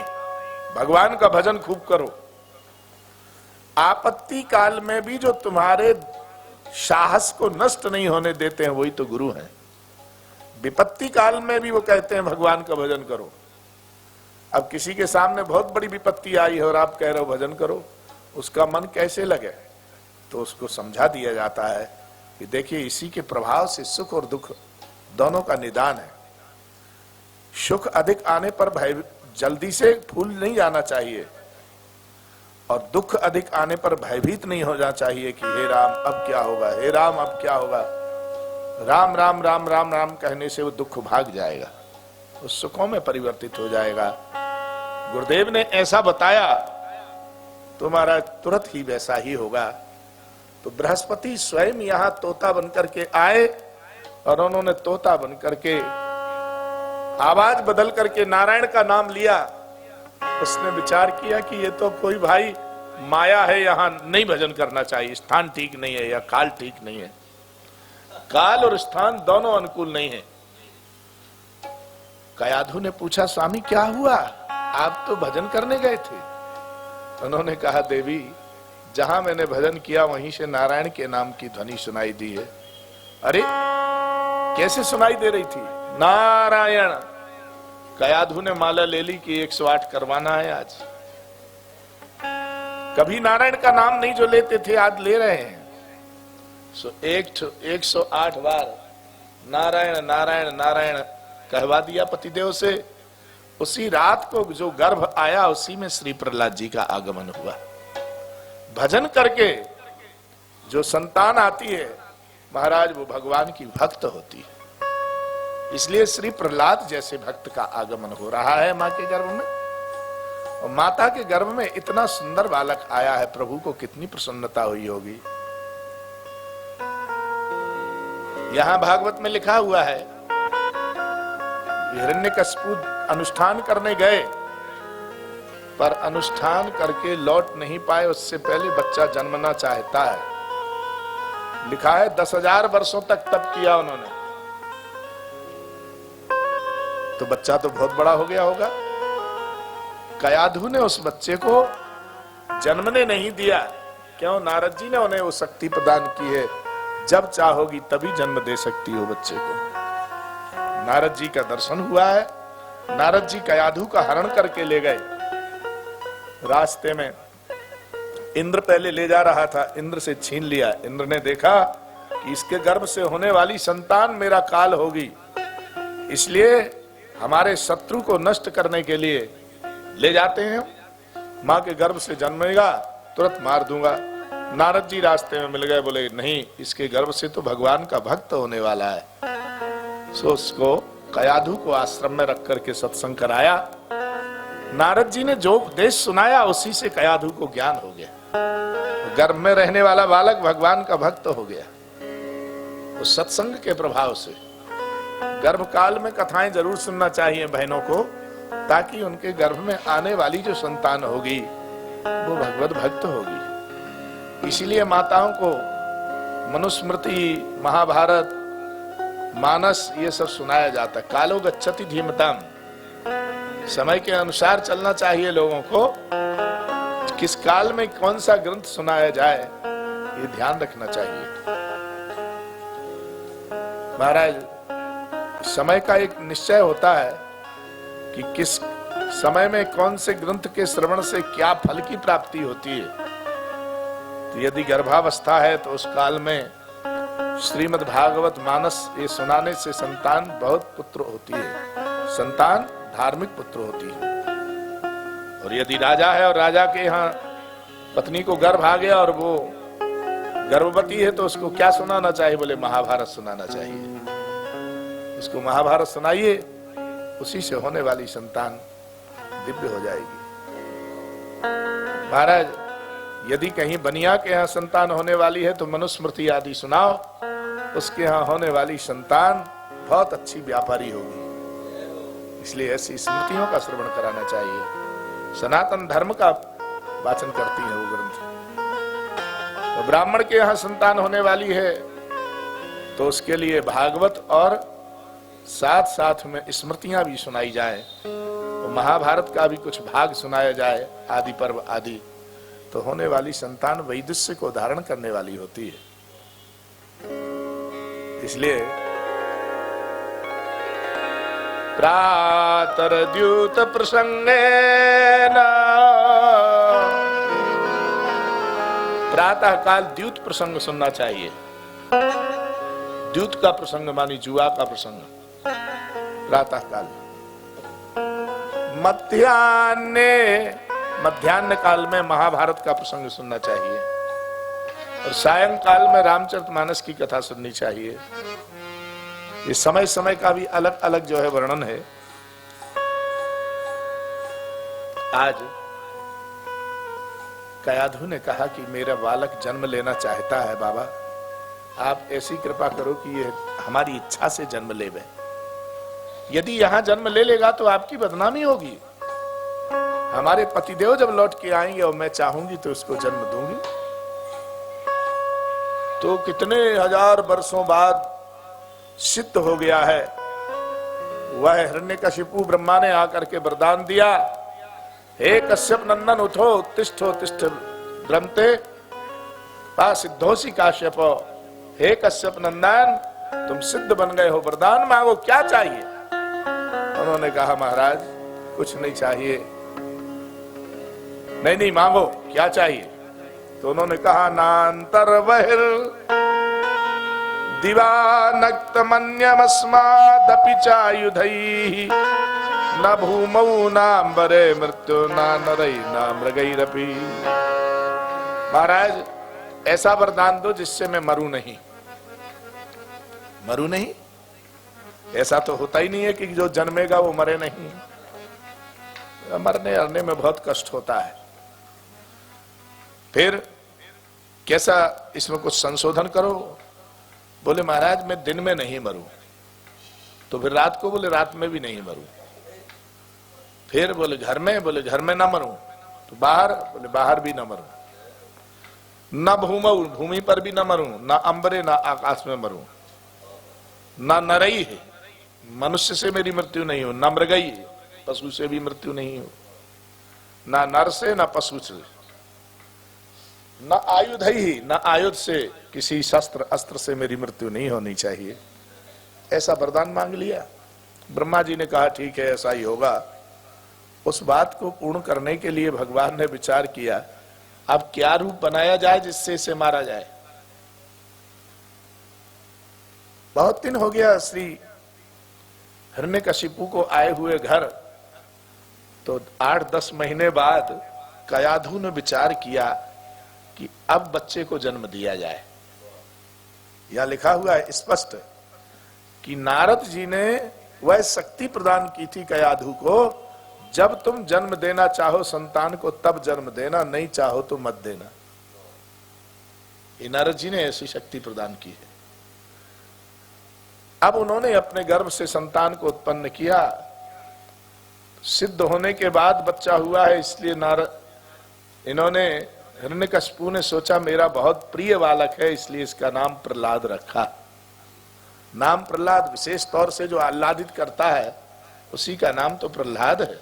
भगवान का भजन खूब करो। आपत्ति काल में भी जो तुम्हारे साहस को नष्ट नहीं होने देते हैं वही तो गुरु हैं। विपत्ति काल में भी वो कहते हैं भगवान का भजन करो। अब किसी के सामने बहुत बड़ी विपत्ति आई है और आप कह रहे हो भजन करो, उसका मन कैसे लगे? तो उसको समझा दिया जाता है कि देखिए इसी के प्रभाव से सुख और दुख दोनों का निदान है। सुख अधिक आने पर भय जल्दी से फूल नहीं जाना चाहिए, और दुख अधिक आने पर भयभीत नहीं हो जाना चाहिए कि हे राम अब क्या होगा, हे राम अब क्या होगा। राम राम राम राम राम कहने से वो दुख भाग जाएगा, उस सुखों में परिवर्तित हो जाएगा। गुरुदेव ने ऐसा बताया तुम्हारा तुरंत ही वैसा ही होगा। तो बृहस्पति स्वयं यहां तोता बनकर के आए और उन्होंने तोता बनकर के आवाज बदल करके नारायण का नाम लिया। उसने विचार किया कि ये तो कोई भाई माया है, यहां नहीं भजन करना चाहिए, स्थान ठीक नहीं है या काल ठीक नहीं है। काल और स्थान दोनों अनुकूल नहीं है। कयाधु ने पूछा, स्वामी क्या हुआ, आप तो भजन करने गए थे। उन्होंने कहा, देवी जहां मैंने भजन किया वहीं से नारायण के नाम की ध्वनि सुनाई दी है। अरे कैसे सुनाई दे रही थी? नारायण। कयाधु ने माला ले ली कि 108 करवाना है आज। कभी नारायण का नाम नहीं जो लेते थे, आज ले रहे हैं। 108 बार नारायण नारायण नारायण कहवा दिया पतिदेव से। उसी रात को जो गर्भ आया उसी में श्री प्रहलाद जी का आगमन हुआ। भजन करके जो संतान आती है महाराज, वो भगवान की भक्त होती है। इसलिए श्री प्रहलाद जैसे भक्त का आगमन हो रहा है मां के गर्भ में। और माता के गर्भ में इतना सुंदर बालक आया है, प्रभु को कितनी प्रसन्नता हुई होगी। यहां भागवत में लिखा हुआ है, हिरण्यकशिपु अनुष्ठान करने गए पर अनुष्ठान करके लौट नहीं पाए, उससे पहले बच्चा जन्मना चाहता है। लिखा है 10,000 वर्षों तक तप किया उन्होंने, तो बच्चा तो बहुत बड़ा हो गया होगा। कयाधु ने उस बच्चे को जन्मने नहीं दिया। क्यों? नारद जी ने उन्हें वो शक्ति प्रदान की है, जब चाहोगी तभी जन्म दे सकती हो बच्चे को। नारद जी का दर्शन हुआ है। नारद जी कयाधु का हरण करके ले गए। रास्ते में इंद्र पहले ले जा रहा था, इंद्र से छीन लिया। इंद्र ने देखा कि इसके गर्भ से होने वाली संतान मेरा काल होगी, इसलिए हमारे शत्रु को नष्ट करने के लिए ले जाते हैं। मां के गर्भ से जन्मेगा तुरंत मार दूंगा। नारद जी रास्ते में मिल गए, बोले नहीं, इसके गर्भ से तो भगवान का भक्त होने वाला है। सो उसको कयाधु को आश्रम में रख करके सत्संग कराया। नारद जी ने जो उपदेश सुनाया उसी से कयाधु को ज्ञान हो गया। गर्भ में रहने वाला बालक भगवान का भक्त हो गया उस सत्संग के प्रभाव से। गर्भ काल में कथाएं जरूर सुनना चाहिए बहनों को, ताकि उनके गर्भ में आने वाली जो संतान होगी वो भगवत भक्त होगी। इसीलिए माताओं को मनुस्मृति, महाभारत, मानस ये सब सुनाया जाता है। कालो गच्छति धीमताम, समय के अनुसार चलना चाहिए लोगों को। किस काल में कौन सा ग्रंथ सुनाया जाए ये ध्यान रखना चाहिए। महाराज, समय का एक निश्चय होता है कि किस समय में कौन से ग्रंथ के श्रवण से क्या फल की प्राप्ति होती है। तो यदि गर्भावस्था है तो उस काल में श्रीमद् भागवत मानस ये सुनाने से संतान बहुत पुत्र होती है, संतान धार्मिक पुत्र होती है। और यदि राजा है और राजा के यहाँ पत्नी को गर्भ आ गया और वो गर्भवती है, तो उसको क्या सुनाना चाहिए? बोले महाभारत सुनाना चाहिए। उसको महाभारत सुनाइए, उसी से होने वाली संतान दिव्य हो जाएगी। महाराज, यदि कहीं बनिया के यहाँ संतान होने वाली है तो मनुस्मृति आदि सुनाओ, उसके यहाँ होने वाली संतान बहुत अच्छी व्यापारी होगी। इसलिए ऐसी स्मृतियों का श्रवण कराना चाहिए। सनातन धर्म का वाचन करती है वो ग्रंथ। तो ब्राह्मण के यहाँ संतान होने वाली है तो उसके लिए भागवत और साथ साथ में स्मृतियां भी सुनाई जाए, तो महाभारत का भी कुछ भाग सुनाया जाए, आदि पर्व आदि, तो होने वाली संतान वैदुष्य को धारण करने वाली होती है। इसलिए प्रातर्द्यूत प्रसंगेन, प्रातः काल द्यूत प्रसंग सुनना चाहिए। द्यूत का प्रसंग मानी जुआ का प्रसंग प्रातः काल। मध्याह्न काल में महाभारत का प्रसंग सुनना चाहिए और सायंकाल में रामचरितमानस की कथा सुननी चाहिए। ये समय समय का भी अलग अलग जो है वर्णन है। आज कयाधु ने कहा कि मेरा बालक जन्म लेना चाहता है, बाबा आप ऐसी कृपा करो कि ये हमारी इच्छा से जन्म लेवे। यदि यहां जन्म ले लेगा तो आपकी बदनामी होगी, हमारे पतिदेव जब लौट के आएंगे और मैं चाहूंगी तो उसको जन्म दूंगी। तो कितने हजार वर्षों बाद सिद्ध हो गया है। वह हिरण्यकशिपु ब्रह्मा ने आकर के वरदान दिया, हे कश्यप नंदन उठो तिष्ठो तिष्ठ ब्रह्मते पा सिद्धोसी काश्यप। हे कश्यप नंदन तुम सिद्ध बन गए हो, वरदान मांगो, क्या चाहिए? उन्होंने कहा महाराज कुछ नहीं चाहिए। नहीं मांगो, क्या चाहिए? तो उन्होंने कहा नांतर बहिर दिवानक्तमन्यमस्मादपि चायुधैः न भूमौ नाम्बरे मृत्यु न नरै न मृगैरपि। महाराज ऐसा वरदान दो जिससे मैं मरूं नहीं। मरूं नहीं? ऐसा तो होता ही नहीं है कि जो जन्मेगा वो मरे नहीं। मरने अरने में बहुत कष्ट होता है। फिर कैसा, इसमें कुछ संशोधन करो। बोले महाराज मैं दिन में नहीं मरूं। तो फिर रात को? बोले रात में भी नहीं मरूं। फिर बोले घर में? बोले घर में ना मरूं। तो बाहर? बोले बाहर भी ना मरूं। न भूमौ, भूमि पर भी न मरूं, न अंबरे न आकाश में मरूं, न नरई है, मनुष्य से मेरी मृत्यु नहीं हो, न मृगई है, पशु से भी मृत्यु नहीं हो, न नर से न पशु से, न आयुध ही, न आयुध से, किसी शस्त्र अस्त्र से मेरी मृत्यु नहीं होनी चाहिए। ऐसा वरदान मांग लिया। ब्रह्मा जी ने कहा ठीक है ऐसा ही होगा। उस बात को पूर्ण करने के लिए भगवान ने विचार किया अब क्या रूप बनाया जाए जिससे इसे मारा जाए। बहुत दिन हो गया श्री हिरण्यकशिपु को आए हुए घर। तो 8-10 महीने बाद कयाधु ने विचार किया कि अब बच्चे को जन्म दिया जाए। यह लिखा हुआ है स्पष्ट कि नारद जी ने वह शक्ति प्रदान की थी कयाधु को, जब तुम जन्म देना चाहो संतान को तब जन्म देना, नहीं चाहो तो मत देना। नारद जी ने ऐसी शक्ति प्रदान की है। अब उन्होंने अपने गर्भ से संतान को उत्पन्न किया। सिद्ध होने के बाद बच्चा हुआ है, इसलिए इन्होंने हिरण्यकशिपु ने सोचा मेरा बहुत प्रिय बालक है, इसलिए इसका नाम प्रहलाद रखा। नाम प्रहलाद विशेष तौर से जो आह्लादित करता है उसी का नाम तो प्रहलाद है।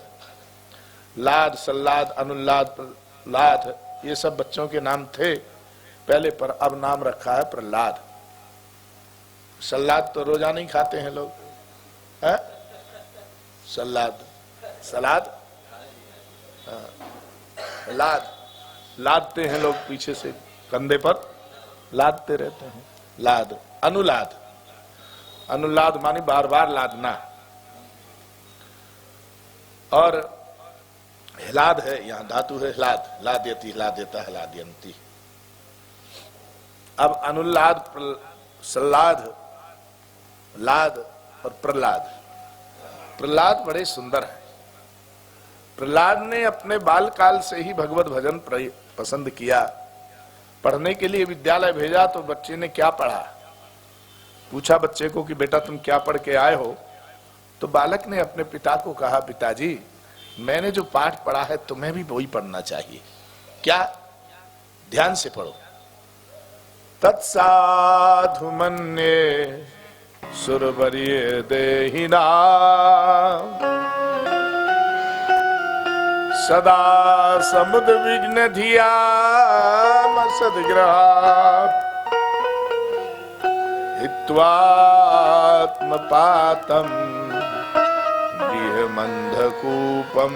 लाद, सल्लाद, अनुल्लाद, प्रहलाद ये सब बच्चों के नाम थे पहले, पर अब नाम रखा है प्रहलाद। सल्लाद तो रोजा नहीं खाते हैं लोग, है? सल्लाद, सलाद, लाद, लादते हैं लोग पीछे से कंधे पर लादते रहते हैं। लाद, अनुलाद, अनुलाद मानी बार बार लादना। और हिलाद है, यहां धातु है हिलाद, लाद्यति, हिलाद्यता, हिलाद्यंती। अब अनुल्लाद, सल्लाद, लाद और प्रहलाद। प्रहलाद बड़े सुंदर है। प्रहलाद ने अपने बालकाल से ही भगवत भजन पसंद किया। पढ़ने के लिए विद्यालय भेजा तो बच्चे ने क्या पढ़ा, पूछा बच्चे को कि बेटा तुम क्या पढ़ के आए हो। तो बालक ने अपने पिता को कहा पिताजी मैंने जो पाठ पढ़ा है तुम्हें भी वही पढ़ना चाहिए। क्या? ध्यान से पढ़ो। तत्साधु मन्ये सुरवरीय देहिना सदा समुद्र विघ्न धिया सदग्रहात् हित्वात्म पातम गृहमंधकूपम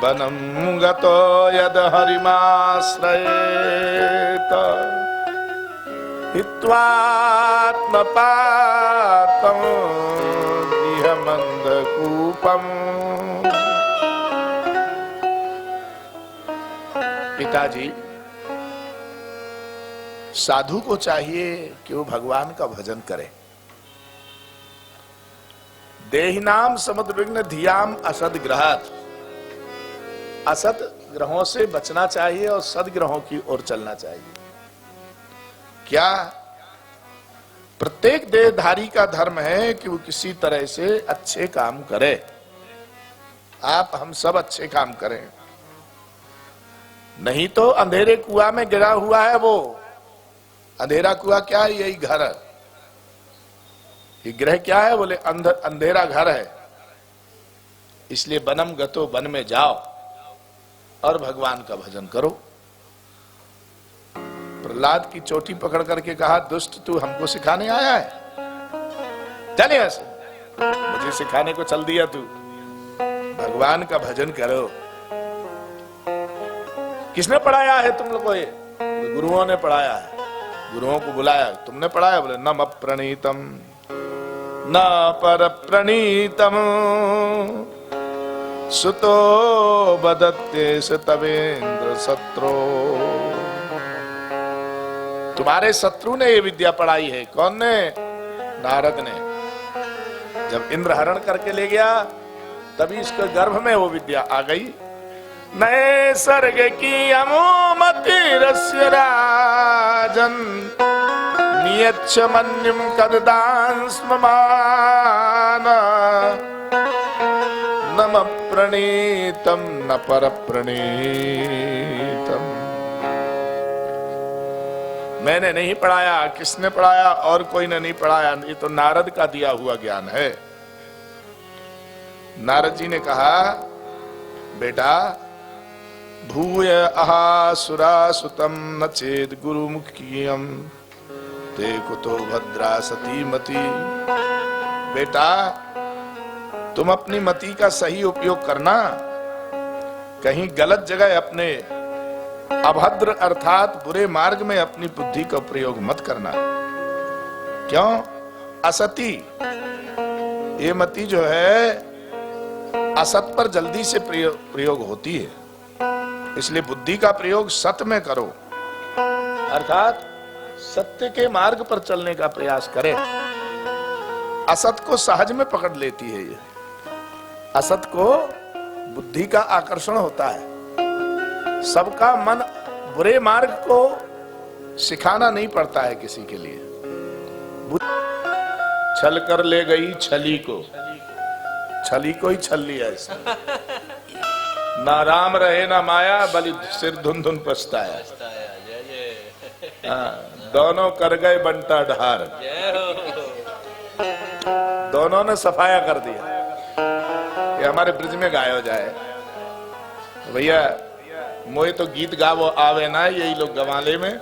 वनम गतो यद हरिमाश्रयेत हित्वात्म पातम गृहमंधकूपम। पिताजी साधु को चाहिए कि वो भगवान का भजन करे। देहिनाम समुद्र विघ्न धियाम असद ग्रहात, असत ग्रहों से बचना चाहिए और सदग्रहों की ओर चलना चाहिए। क्या? प्रत्येक देहधारी का धर्म है कि वो किसी तरह से अच्छे काम करे, आप हम सब अच्छे काम करें, नहीं तो अंधेरे कुआं में गिरा हुआ है वो। अंधेरा कुआं क्या है? यही घर है। ये ग्रह क्या है? बोले अंधेरा घर है। इसलिए वनम गतो, वन में जाओ और भगवान का भजन करो। प्रहलाद की चोटी पकड़ करके कहा, दुष्ट तू हमको सिखाने आया है? चल यहां से, मुझे सिखाने को चल दिया तू। भगवान का भजन करो। किसने पढ़ाया है तुम लोग को? ये गुरुओं ने पढ़ाया है। गुरुओं को बुलाया, तुमने पढ़ाया? बोले नम प्रणीतम न पर प्रणीतम सुतो बदत्ते तवेन्द्र शत्रु। तुम्हारे शत्रु ने ये विद्या पढ़ाई है। कौन ने? नारद ने। जब इंद्र हरण करके ले गया तभी इसके गर्भ में वो विद्या आ गई। नए सर्ग की अमोमति रस्य राजन नियच्छ मन्युम कददांस्ममान नम प्रणीतम न पर प्रणीतम। मैंने नहीं पढ़ाया। किसने पढ़ाया? और कोई ने नहीं पढ़ाया। ये तो नारद का दिया हुआ ज्ञान है। नारद जी ने कहा, बेटा भूय अहासुरा सुतम न चेद गुरुमुखियम ते कुतो भद्रा सती मति। बेटा तुम अपनी मति का सही उपयोग करना, कहीं गलत जगह अपने अभद्र अर्थात बुरे मार्ग में अपनी बुद्धि का प्रयोग मत करना। क्यों? असती, ये मति जो है असत पर जल्दी से प्रयोग होती है। इसलिए बुद्धि का प्रयोग सत्य में करो, अर्थात सत्य के मार्ग पर चलने का प्रयास करें। असत को सहज में पकड़ लेती है ये। असत को बुद्धि का आकर्षण होता है। सबका मन बुरे मार्ग को सिखाना नहीं पड़ता है किसी के लिए। छल कर ले गई छली को, छली को ही छल लिया इसने। ना राम रहे ना माया, बलि सिर धुन धुन पछताया। दोनों कर गए बंटा ढार, दोनों ने सफाया कर दिया। ये हमारे ब्रिज में गाया जाए भैया, मोए तो गीत गावो आवे ना, यही लोग गवाले में।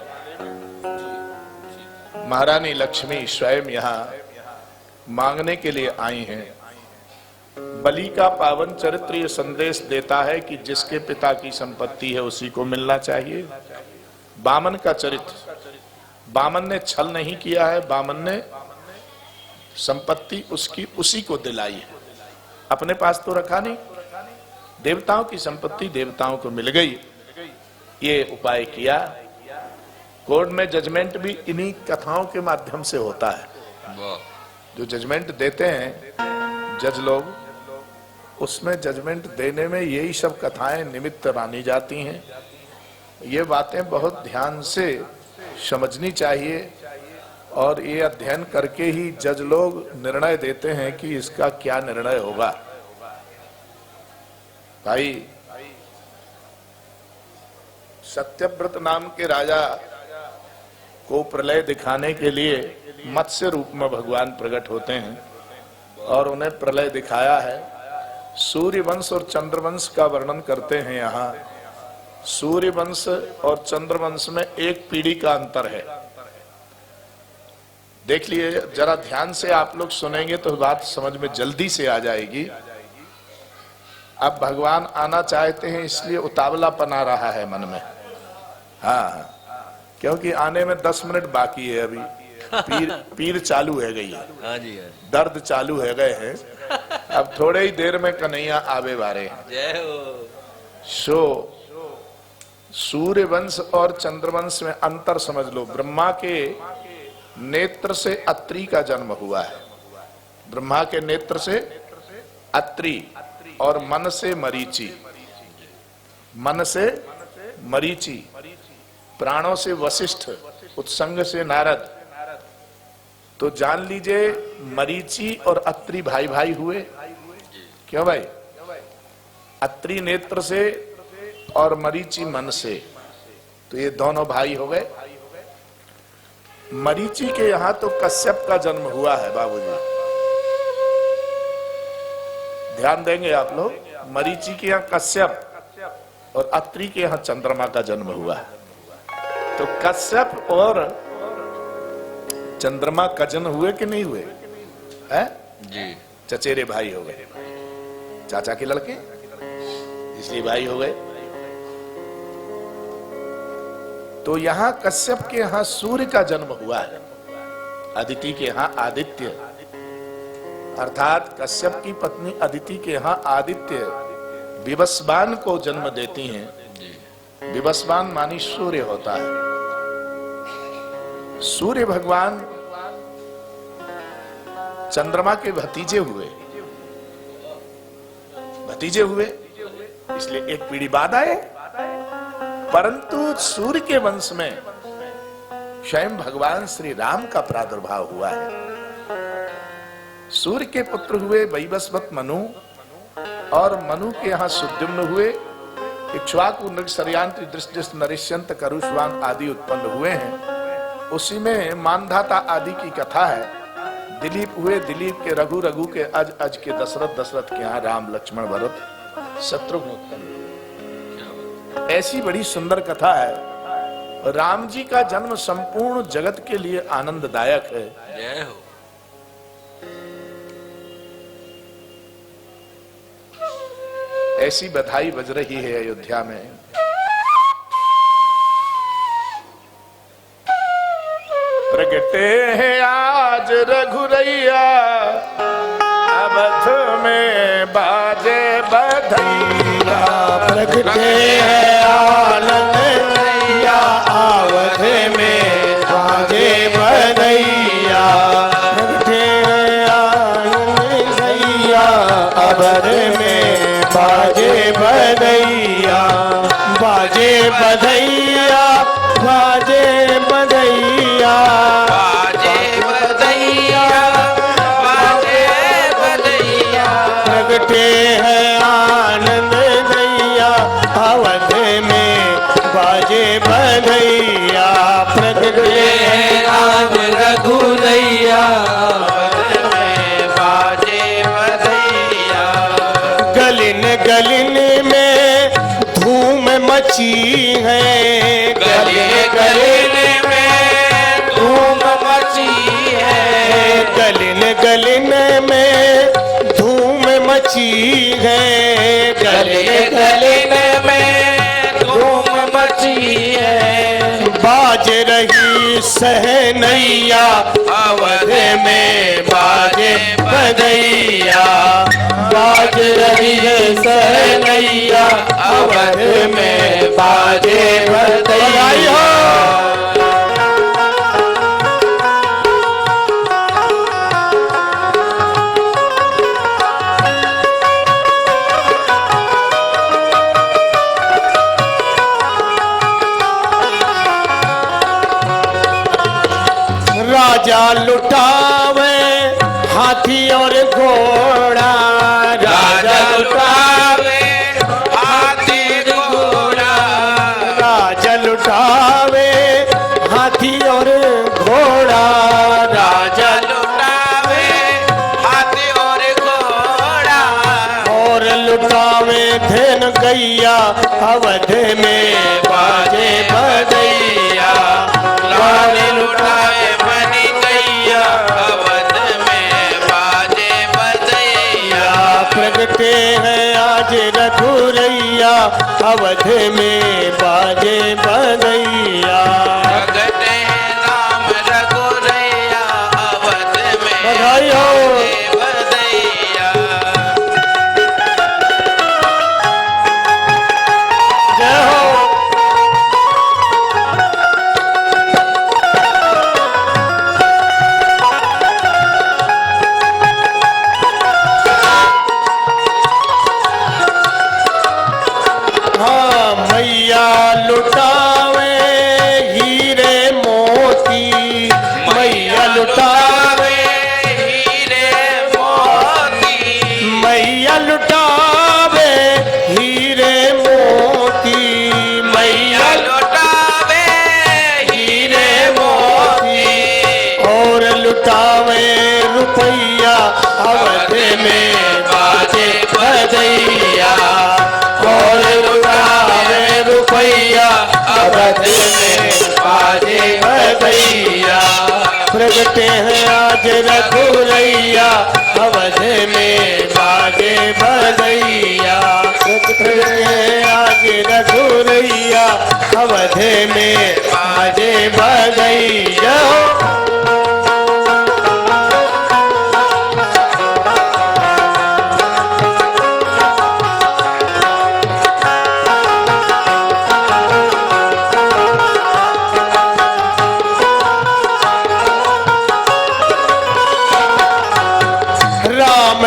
महारानी लक्ष्मी स्वयं यहाँ मांगने के लिए आई हैं। बलि का पावन चरित्र ये संदेश देता है कि जिसके पिता की संपत्ति है उसी को मिलना चाहिए। बामन का चरित्र, बामन ने छल नहीं किया है, बामन ने संपत्ति उसकी उसी को दिलाई है, अपने पास तो रखा नहीं। देवताओं की संपत्ति देवताओं को मिल गई, ये उपाय किया। कोर्ट में जजमेंट भी इन्हीं कथाओं के माध्यम से होता है। जो जजमेंट देते हैं जज लोग, उसमें जजमेंट देने में यही सब कथाएं निमित्त मानी जाती हैं। ये बातें बहुत ध्यान से समझनी चाहिए और ये अध्ययन करके ही जज लोग निर्णय देते हैं कि इसका क्या निर्णय होगा। भाई सत्यव्रत नाम के राजा को प्रलय दिखाने के लिए मत्स्य रूप में भगवान प्रकट होते हैं और उन्हें प्रलय दिखाया है। सूर्य वंश और चंद्रवंश का वर्णन करते हैं। यहाँ सूर्य वंश और चंद्रवंश में एक पीढ़ी का अंतर है। देख लिए जरा ध्यान से, आप लोग सुनेंगे तो बात समझ में जल्दी से आ जाएगी। अब भगवान आना चाहते हैं इसलिए उतावलापन आ रहा है मन में। हाँ, क्योंकि आने में 10 मिनट बाकी है। अभी पीर चालू है गई है। हाँ जी, दर्द चालू है गए हैं। अब थोड़े ही देर में कन्हैया आवे वारे हैं। सो सूर्य वंश और चंद्रवंश में अंतर समझ लो। ब्रह्मा के नेत्र से अत्रि का जन्म हुआ है। ब्रह्मा के नेत्र से अत्रि और मन से मरीचि, मन से मरीचि, प्राणों से वशिष्ठ, उत्संग से नारद। तो जान लीजिए मरीचि और अत्रि भाई भाई हुए। क्यों भाई? अत्रि नेत्र से और मरीचि मन से, तो ये दोनों भाई हो गए। मरीचि के यहां तो कश्यप का जन्म हुआ है बाबूजी, ध्यान देंगे आप लोग। मरीचि के यहाँ कश्यप और अत्रि के यहाँ चंद्रमा का जन्म हुआ है। तो कश्यप और चंद्रमा कजन हुए कि नहीं हुए? है जी। चचेरे भाई हो गए, चाचा के लड़के, इसलिए भाई हो गए। तो यहां कश्यप के यहां सूर्य का जन्म हुआ है, अदिति के यहां आदित्य, अर्थात कश्यप की पत्नी अदिति के यहां आदित्य विवस्वान को जन्म देती हैं। विवस्वान मानी सूर्य होता है। सूर्य भगवान चंद्रमा के भतीजे हुए, इसलिए एक पीढ़ी बाद आए। परंतु सूर्य के वंश में स्वयं भगवान श्री राम का प्रादुर्भाव हुआ है। सूर्य के पुत्र हुए वैवस्वत मनु, और मनु के यहां सुद्युम्न हुए। इक्ष्वाकु नृगशर्यान्त्र दृष्टिस्थ नरिष्यंत करुष्वांग आदि उत्पन्न हुए हैं। उसी में मानधाता आदि की कथा है। दिलीप हुए, दिलीप के रघु, रघु के अज, अज के दशरथ, दशरथ के यहाँ राम लक्ष्मण भरत शत्रुघ्न उत्पन्न। ऐसी बड़ी सुंदर कथा है। राम जी का जन्म संपूर्ण जगत के लिए आनंददायक है। जय हो। ऐसी बधाई बज रही है अयोध्या में। प्रगटे हैं आज रघुरैया, अवध में बाजे बधैया। प्रगटे है आनंद नैया, आवध में बाजे बधैया। प्रगटे है आनंद नैया, अवध में बाजे बधैया। बाजे बधैया, बाजे बधैया, बाजे बधैया, बाजे बधैया। प्रगटे है आनंद नैया, अवध में बाजे बधैया। प्रगटे है राज रघुरैया, अवध में बाजे बधैया। गलिन गलिन में धूम मची है। गले गले में धूम मची है। गलिन गलिन में धूम मची है। गले गले में धूम मची है। बाज रही सहनैया, अवध में बाजे बधैया। बाज रही सहनैया, अवध में बाजे बधैया। राजा लुटावे हाथी और घोड़ा। राजा लुटावे हाथी घोड़ा। राजा लुटावे हाथी और घोड़ा। राजा लुटावे हाथी और घोड़ा। और लुटावे धन गैया, अवध में बाजे बधैया। लाल लुटाए बनी गैया, अवध में बाजे बधैया। प्रगटे है आज रघुरैया, अवध में बाजे बधैया। प्रगटे राम रघुरैया, अवध में बधाई हो। बाजे बधैया। जय हो। हाँ मैया लुटा प्रगटे हैं आज रघुरैया अवध में बाजे बधैया। प्रगटे हैं आज रघुरैया अवध में बाजे बधैया।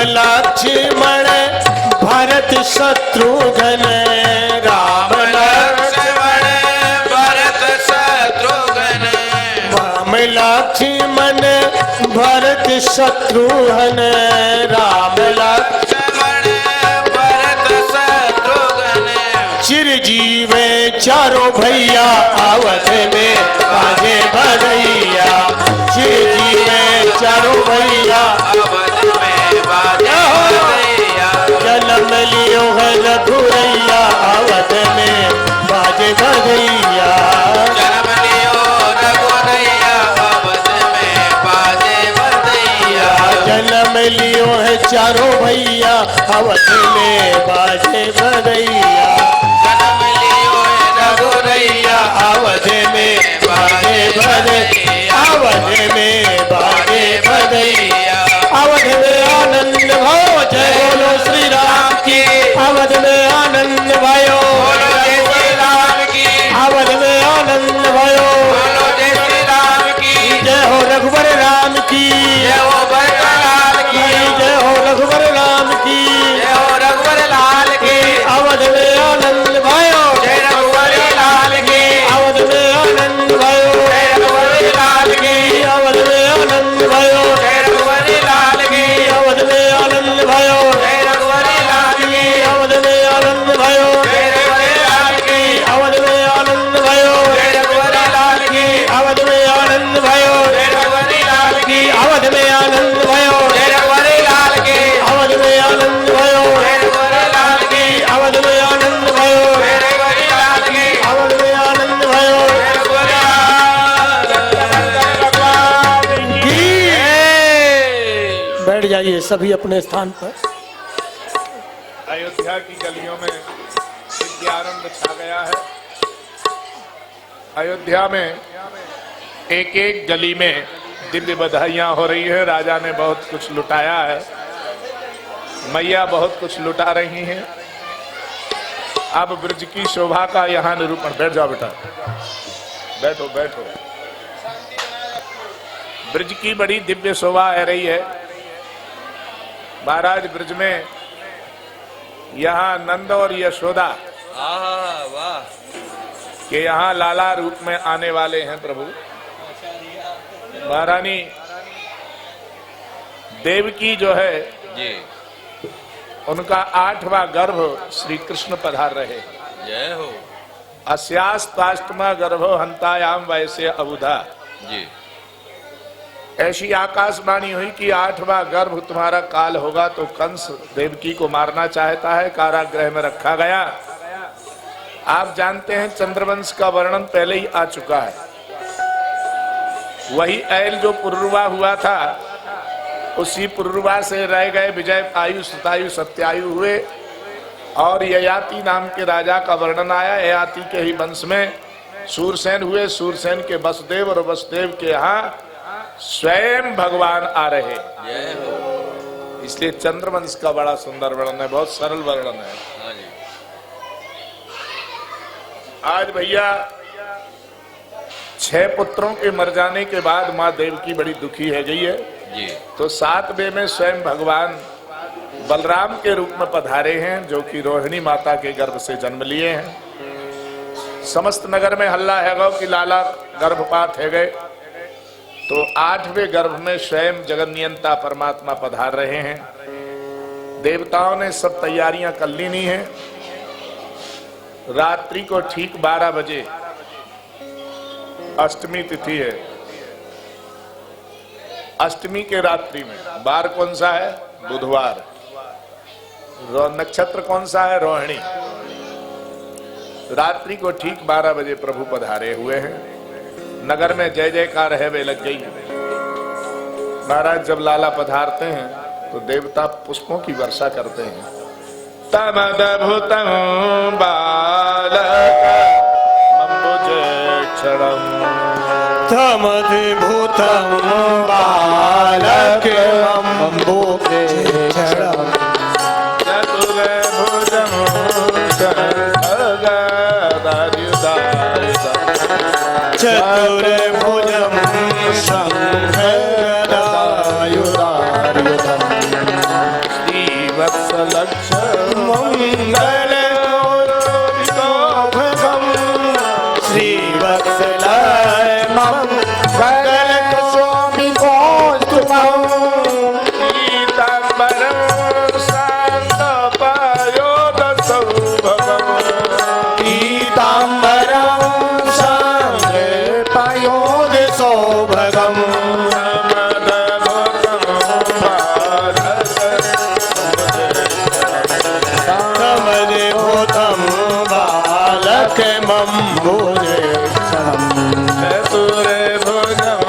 लक्ष्मण भरत शत्रुघ्न राम लक्ष्मण भरत शत्रुघ्न राम लक्ष्मण भरत शत्रुघ्न राम लक्ष्मण भरत शत्रुघ्न चिरजीव चारों भैया अवध में बाजे बधैया। चिरजीव चारों भैया अवध में बाजे बधैया। जन्म लियो है रघुरैया अवध में बाजे बधैया। जन्म लियो रघुरैया अवध में बाजे बधैया। जन्म लियो है चारों भैया अवध में बाजे बधैया। जन्म लियो रघुरैया अवध में बाजे बधैया। अवध में बाजे बधैया। अवध में आनंद भयो जय बोलो श्री राम की। अवध में आनंद भयो बोलो जय श्री राम की। अवध में आनंद भयो बोलो जय श्री राम की। जय हो रघुवर राम की। जय हो भरतलाल की। जय हो रघुवर राम की। जय हो रघुवर लाल की। अवध में आनंद भयो जय रघुवर लाल की। अवध में आनंद भयो जय रघुवर लाल की। अवध में आनंद भयो जय रघुवर लाल की। अवध में आनंद भयो जय रघुवर लाल की। अवध में आनंद भयो जय रघुवर लाल की। अवध में आनंद भयो जय रघुवर लाल की। अवध में आनंद भयो जय रघुवर लाल की। अवध में आनंद भयो जय रघुवर लाल की। अवध में आनंद भयो जय रघुवर लाल की। अवध में आनंद भयो जय रघुवर लाल की। अवध में आनंद भयो जय रघुवर बैठ जाइए सभी अपने स्थान पर। अयोध्या की गलियों में दिव्यानंद छा गया है। अयोध्या में एक एक गली में दिव्य बधाइयां हो रही है। राजा ने बहुत कुछ लुटाया है, मैया बहुत कुछ लुटा रही हैं। अब ब्रज की शोभा का यहाँ निरूपण। बैठ जाओ बेटा, बैठो बैठो। ब्रज की बड़ी दिव्य शोभा आ रही है। महाराज ब्रज में यहाँ नंद और यशोदा वाह के यहाँ लाला रूप में आने वाले हैं प्रभु। महारानी देवकी जो है जी उनका 8वां गर्भ श्री कृष्ण पधार रहे। जय हो अस्यास्ताष्टमा गर्भो हंतायाम वैसे अबुधा। जी ऐसी आकाशवाणी हुई कि 8वां गर्भ तुम्हारा काल होगा। तो कंस देवकी को मारना चाहता है, कारागृह में रखा गया। आप जानते हैं चंद्रवंश का वर्णन पहले ही आ चुका है। वही ऐल जो पुरुरवा हुआ था, उसी पुरुरवा से रह गए विजय आयु सतायु सत्यायु हुए। और ययाति नाम के राजा का वर्णन आया। ययाति के ही वंश में सूरसेन हुए। सूरसेन के वसुदेव और वसुदेव के यहाँ स्वयं भगवान आ रहे। इसलिए चंद्रवंश का बड़ा सुंदर वर्णन है, बहुत सरल वर्णन है। आज भैया 6 पुत्रों के मर जाने के बाद माँ देवकी बड़ी दुखी है गई है जी। तो 7वें में स्वयं भगवान बलराम के रूप में पधारे हैं, जो कि रोहिणी माता के गर्भ से जन्म लिए हैं। समस्त नगर में हल्ला है गो कि लाला गर्भपात है गए। तो 8वें गर्भ में स्वयं जगन्नियंता परमात्मा पधार रहे हैं। देवताओं ने सब तैयारियां कर ली हैं। रात्रि को ठीक 12 बजे अष्टमी तिथि है। अष्टमी के रात्रि में बार कौन सा है? बुधवार। नक्षत्र कौन सा है? रोहिणी। रात्रि को ठीक 12 बजे प्रभु पधारे हुए हैं। नगर में जय जयकार है वे लग गई। महाराज जब लाला पधारते हैं तो देवता पुष्पों की वर्षा करते हैं। तमदभुतं बालक मम्बुजेक्षणं तमद्भुतं बालक अम्बुजेक्षणं चतुर्भुजं चतुर्भुजं शङ्खगदायुधायुधं श्रीवत्सलक्षमङ्गलगौरवितोभगं श्रीवत्सलमङ्गलशोभितोस्तुभं पीताम्बरं शान्तपायोदसौभगम् पीताम्बरं शाङ्गपायोदसौभगम् तमद्भुतं बालकमम्बुजेक्षणं चतुर्भुजं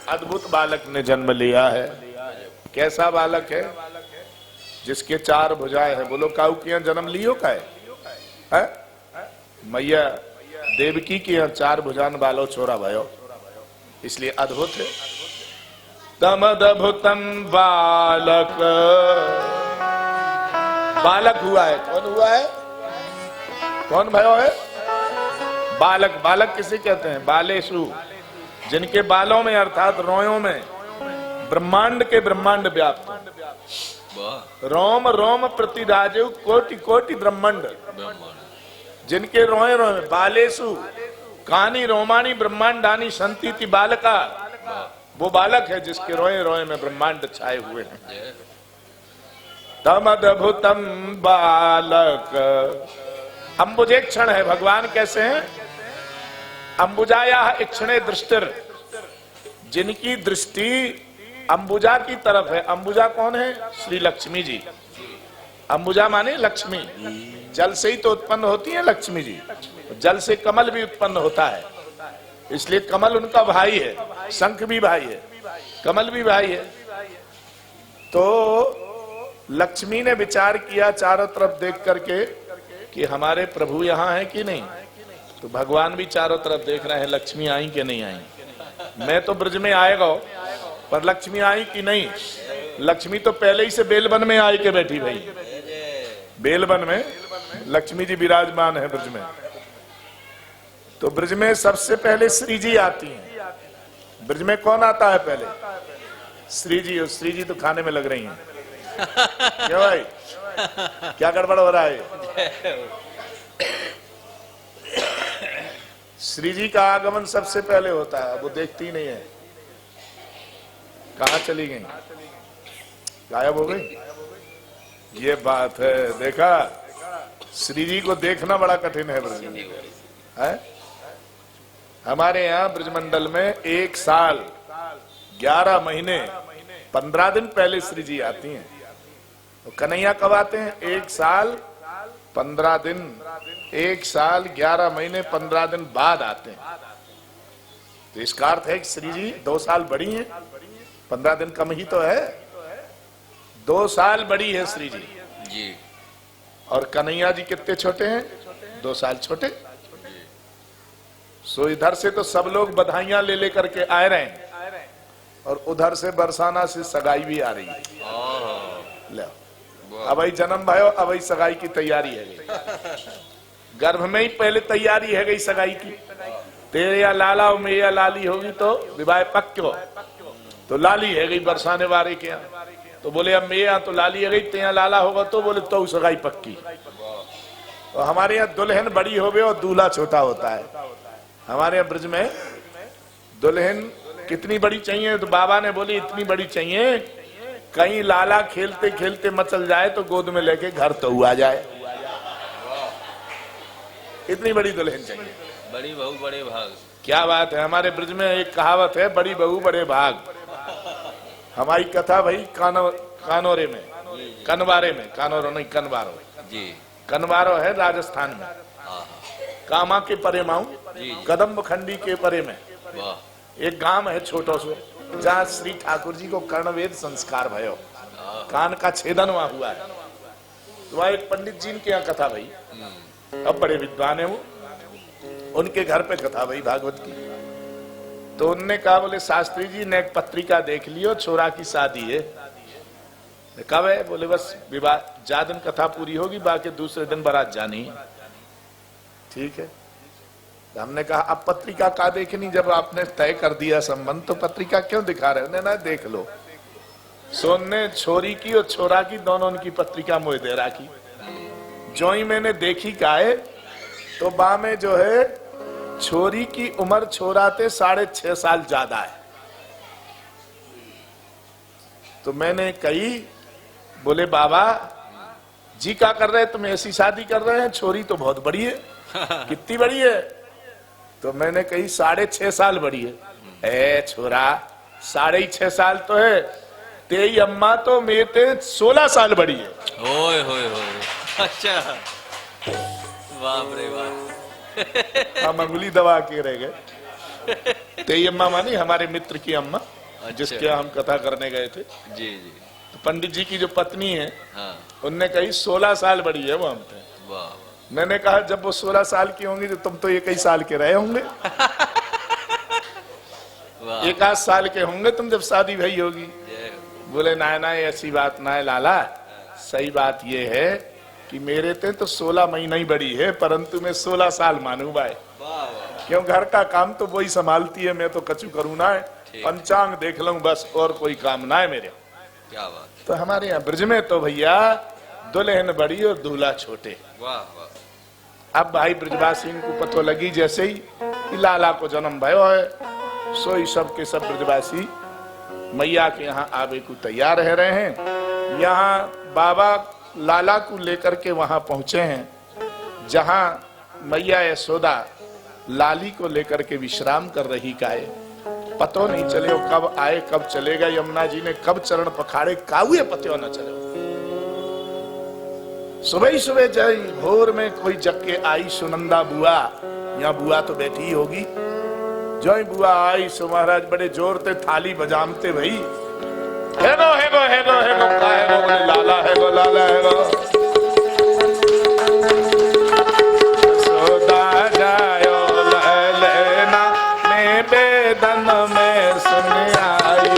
अद्भुत बालक ने जन्म लिया है। कैसा बालक है? जिसके 4 भुजाएं हैं। बोलो काऊ के यहाँ जन्म लियो का है? मैया देवकी के यहाँ 4 भुजान बालो छोरा भयो, इसलिए अद्भुत है। तमदभुतं बालक, बालक हुआ है। कौन हुआ है? कौन भयो है? बालक। बालक किसे कहते हैं? बालेशु, जिनके बालों में अर्थात रोयों में ब्रह्मांड के ब्रह्मांड व्याप्त। रोम रोम प्रतिराजु कोटि कोटि ब्रह्मांड, जिनके रोए रोए बालेशु कानी रोमानी ब्रह्मांडानी संतीति बालका, वो बालक है जिसके रोए रोए में ब्रह्मांड छाए हुए हैं। तमद्भुतं बालक, अंबुजेक्षण है। भगवान कैसे हैं? अंबुजाया इक्षणे दृष्टिर, जिनकी दृष्टि अंबुजा की तरफ है। अंबुजा कौन है? श्री लक्ष्मी जी। अंबुजा माने लक्ष्मी। जल से ही तो उत्पन्न होती है लक्ष्मी जी। जल से कमल भी उत्पन्न होता है, इसलिए कमल उनका भाई है। शंख भी भाई है, कमल भी भाई है। तो लक्ष्मी ने विचार किया चारों तरफ देख करके कि हमारे प्रभु यहाँ है कि नहीं। तो भगवान भी चारों तरफ देख रहे हैं लक्ष्मी आई कि नहीं आई। मैं तो ब्रज में आएगा, पर लक्ष्मी आई कि नहीं। लक्ष्मी तो पहले ही से बेलवन में आई के बैठी भाई। बेलवन में लक्ष्मी जी विराजमान है ब्रज में। तो ब्रज में सबसे पहले श्री जी आती हैं। ब्रज में कौन आता है पहले? श्री जी। और श्री जी तो खाने में लग रही हैं। क्या भाई, क्या गड़बड़ हो रहा है? श्री जी का आगमन सबसे पहले होता है। वो देखती नहीं है, कहाँ चली गई, गायब हो गई। ये बात है। देखा, श्री जी को देखना बड़ा कठिन है ब्रज में, है? हमारे यहाँ ब्रजमंडल में 1 साल 11 महीने 15 दिन पहले श्री जी आती हैं। तो कन्हैया कब आते हैं? 1 साल 15 दिन, 1 साल 11 महीने 15 दिन बाद आते हैं। तो इसका अर्थ है कि श्री जी 2 साल बड़ी हैं, 15 दिन कम ही तो है। 2 साल बड़ी है श्री जी। और कन्हैया जी कितने छोटे हैं? 2 साल छोटे। सो इधर से तो सब लोग बधाइयां ले लेकर के आ रहे हैं, और उधर से बरसाना से सगाई भी आ रही है। ले अब ही जन्म भयो, अब ही सगाई की तैयारी है गई। गर्भ में ही पहले तैयारी है गई सगाई की। तेरे या लाला और मेरा लाली होगी तो विवाह पक्को। तो लाली है गई बरसाने वाले के यहाँ। तो बोले अब मेरे यहाँ तो लाली है गई, तेरा लाला होगा तो बोले तो सगाई पक्की। और हमारे यहाँ दुल्हन बड़ी हो गई और दूल्हा छोटा होता है। हमारे यहाँ ब्रज में दुल्हन कितनी बड़ी चाहिए? तो बाबा ने बोली इतनी बड़ी चाहिए कहीं लाला खेलते खेलते मचल जाए तो गोद में लेके घर तो आ जाए। इतनी बड़ी दुल्हन चाहिए। बड़ी बहू बड़े भाग। क्या बात है। हमारे ब्रज में एक कहावत है, बड़ी बहू बड़े भाग। हमारी कथा भाई कानोरे में, कनवारे में, कानोरो नहीं कनवारो, जी कनवारो है राजस्थान में, हाँ कामा के परे माऊ, जी कदम्ब खंडी के परे में वाह एक गांव है छोटो सो, जहाँ श्री ठाकुर जी को कर्णवेद संस्कार भयो, कान का छेदन वहां हुआ है। तो वहां एक पंडित जी के यहाँ कथा भाई, अब बड़े विद्वान है वो, उनके घर पे कथा भाई भागवत की। तो उनने कहा बोले शास्त्री जी ने एक पत्रिका देख लियो, छोरा की शादी है। कब है? बोले बस विवाह जा दिन कथा पूरी होगी, बाकी दूसरे दिन बारात जानी है। ठीक है, हमने कहा अब पत्रिका का देखनी, जब आपने तय कर दिया संबंध तो पत्रिका क्यों दिखा रहे हो? ना देख लो। सोन ने छोरी की और छोरा की दोनों उनकी पत्रिका मुझे दे रखी। जो ही मैंने देखी काहे तो बा में जो है छोरी की उम्र छोरा ते 6.5 साल ज्यादा है। तो मैंने कही बोले बाबा जी क्या कर रहे हैं, तुम ऐसी शादी कर रहे हैं? छोरी तो बहुत बड़ी है। कितनी बड़ी है? तो मैंने कही 6.5 साल बड़ी है। ए छोरा 6.5 साल तो है, तेरी अम्मा तो मेरे ते 16 साल बड़ी है। होए होए होए, अच्छा बाप रे बाप। हम अंगुली दबा के रह गए। तेरी अम्मा मानी हमारे मित्र की अम्मा, जिसके हम कथा करने गए थे। जी जी तो पंडित जी की जो पत्नी है, हाँ उनने कही 16 साल बड़ी है वो हमसे। वाह मैंने कहा जब वो 16 साल की होंगी तो तुम तो 21 साल के रहे होंगे। वाह 1 साल के होंगे तुम जब शादी भई होगी। जय हो। बोले ना ना ऐसी बात ना है लाला, सही बात ये है कि मेरे ते तो 16 महीना ही बड़ी है, परंतु मैं 16 साल मानू भाई। वाह वाह क्यों घर का काम तो वही संभालती है, मैं तो कछु करूँ ना है, ठीक। पंचांग देख लूं बस, और कोई काम ना है मेरे। क्या बात, तो हमारे यहाँ ब्रज में तो भैया दुल्हन बड़ी और दूल्हा छोटे। वाह वाह अब भाई ब्रजवासी को पतो लगी जैसे ही कि लाला को जन्म भयो है, सो ही सब के सब ब्रजवासी मैया के यहाँ आवे को तैयार रह रहे हैं। यहाँ बाबा लाला को लेकर के वहां पहुंचे हैं, जहां मैया यशोदा लाली को लेकर के विश्राम कर रही का है। पतो नहीं चले वो कब आए कब चलेगा, यमुना जी ने कब चरण पखाड़े काहुए पतो न चले। सुबह ही सुबह जय भोर में कोई जग के आई सुनंदा बुआ, यहाँ बुआ तो बैठी ही होगी। जो ही बुआ आई सो महाराज बड़े जोर से थाली बजामते भाई, हेगो हेगो हेगो हेगो का हेगो, बोले लाला हेगो लाला हेगो। सोदा जायो लैलेना मैं बेदन में सुन आई।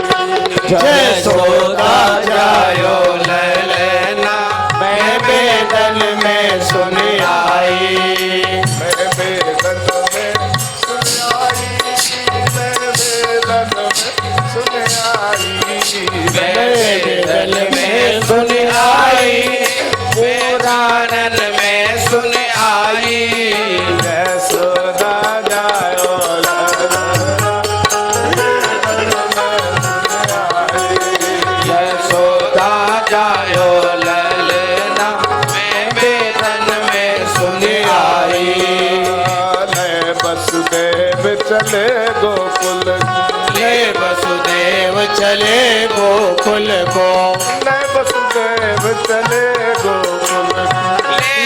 जय सोदा जायो लेना मैं बेदन में सुन आई। मैं बेदन में सुन आई, मैं बेदन में सुन आई। मैं बेदन में सुन आई, पुराणन में सुन आई। यशोदा जायो यशोदा जायो ललना मैं बेदन में सुन आई। वसुदेव चले गोकुल, ले वसुदेव चले गोकुल को, वसुदेव चले गोकुल,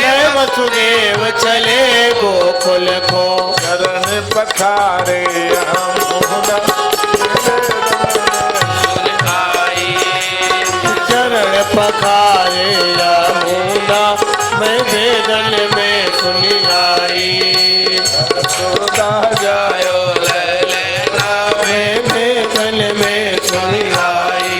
ले वसुदेव चले गोकुल को। चरण पखारे सुन आई चरण पखारे यमुना मैं बेदन में सुन आई। यशोदा जायो ललना मैं बेदन में सुन आई।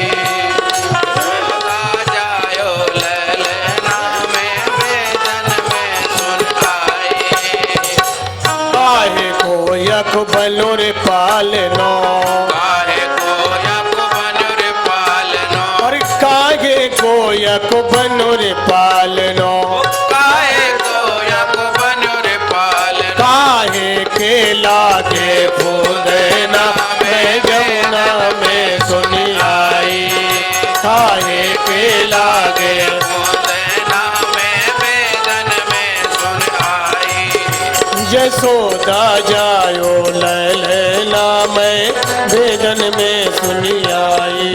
यशोदा जायो ललना मैं बेदन में सुन आई। काहे को यक बलुर पालनो, काहे को यक बनुर पालनो, और काहे को यक बनुर पालनो। काहे को यक बनुर पालनो, काहे के लागे फूदना मैं जमुना में सुन आई। काहे के लागे मुदना मैं बेदन में सुन आई। यशोदा जायो लैला मैं बेदन में सुन आई।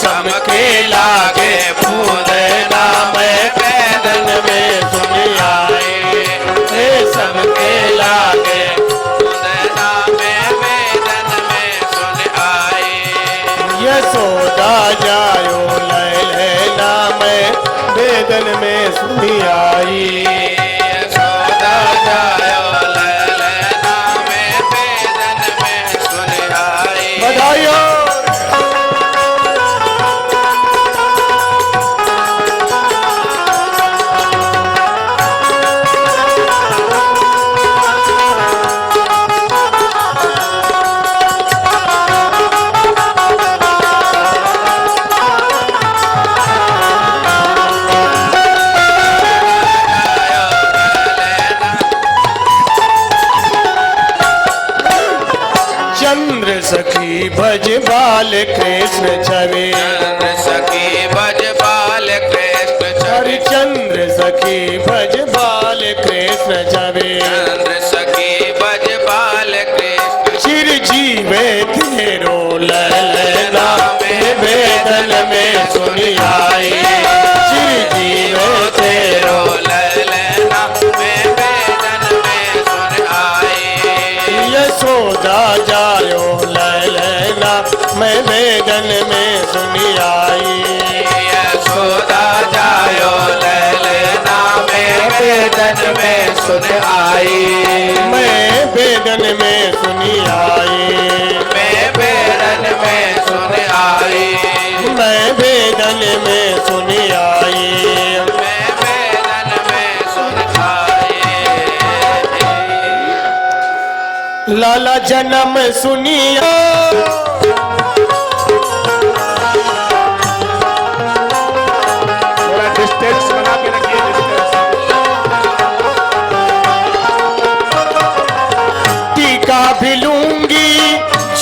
सबके लागे पूजना मैं वेदन में सुन आए हे सबके लागे पूजना मैं वेदन में सुन आए यशोदा जायो लैला मैं वेदन में सुन आई यशोदा जायो लैला मैं वेदन में सुन आई बधाइयो चंद्र सखी भज बाल कृष्ण छवि चंद्र सखी भज बाल कृष्ण हरि छवि चंद्र सखी भज बाल कृष्ण छवि चंद्र सखी भज बाल कृष्ण चिर जीवे तेरो ललना में वेदन में सुन आई चिर जीवे तेरो ललना मैं वेदन में सुन आई यशोदा जायो ललना मैं वेदन में सुन आई यशोदा जायो ललना मैं वेदन में सुन आई मैं वेदन में सुन आई मैं वेदन में सुन आई मैं वेदन में सुन आई मैं वेदन में सुन आई लाला जन्म सुनिया थोड़ा डिस्टेंस बना के रखिए डिस्टेंस। टीका भी लूंगी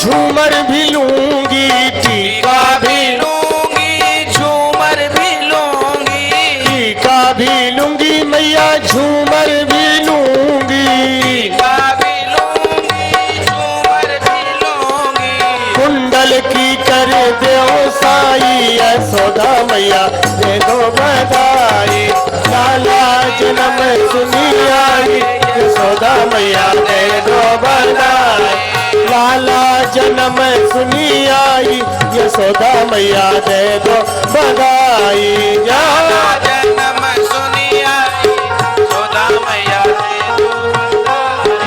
झूमर भी लूंगी टीका भी लूंगी झूमर भी लूंगी टीका भी लूंगी मैया झूमर भी लूंगी टीका भी लूंगी झूमर भी लूंगी कुंडल की कर दो साई यशोदा मैया दे दो बधाई लाला जन्म सुनी आई यशोदा मैया दे दो बधाई लाला जन्म सुनी आई यशोदा मैया दे दो बधाई लाला जन्म सुनी आई यशोदा मैया दे दो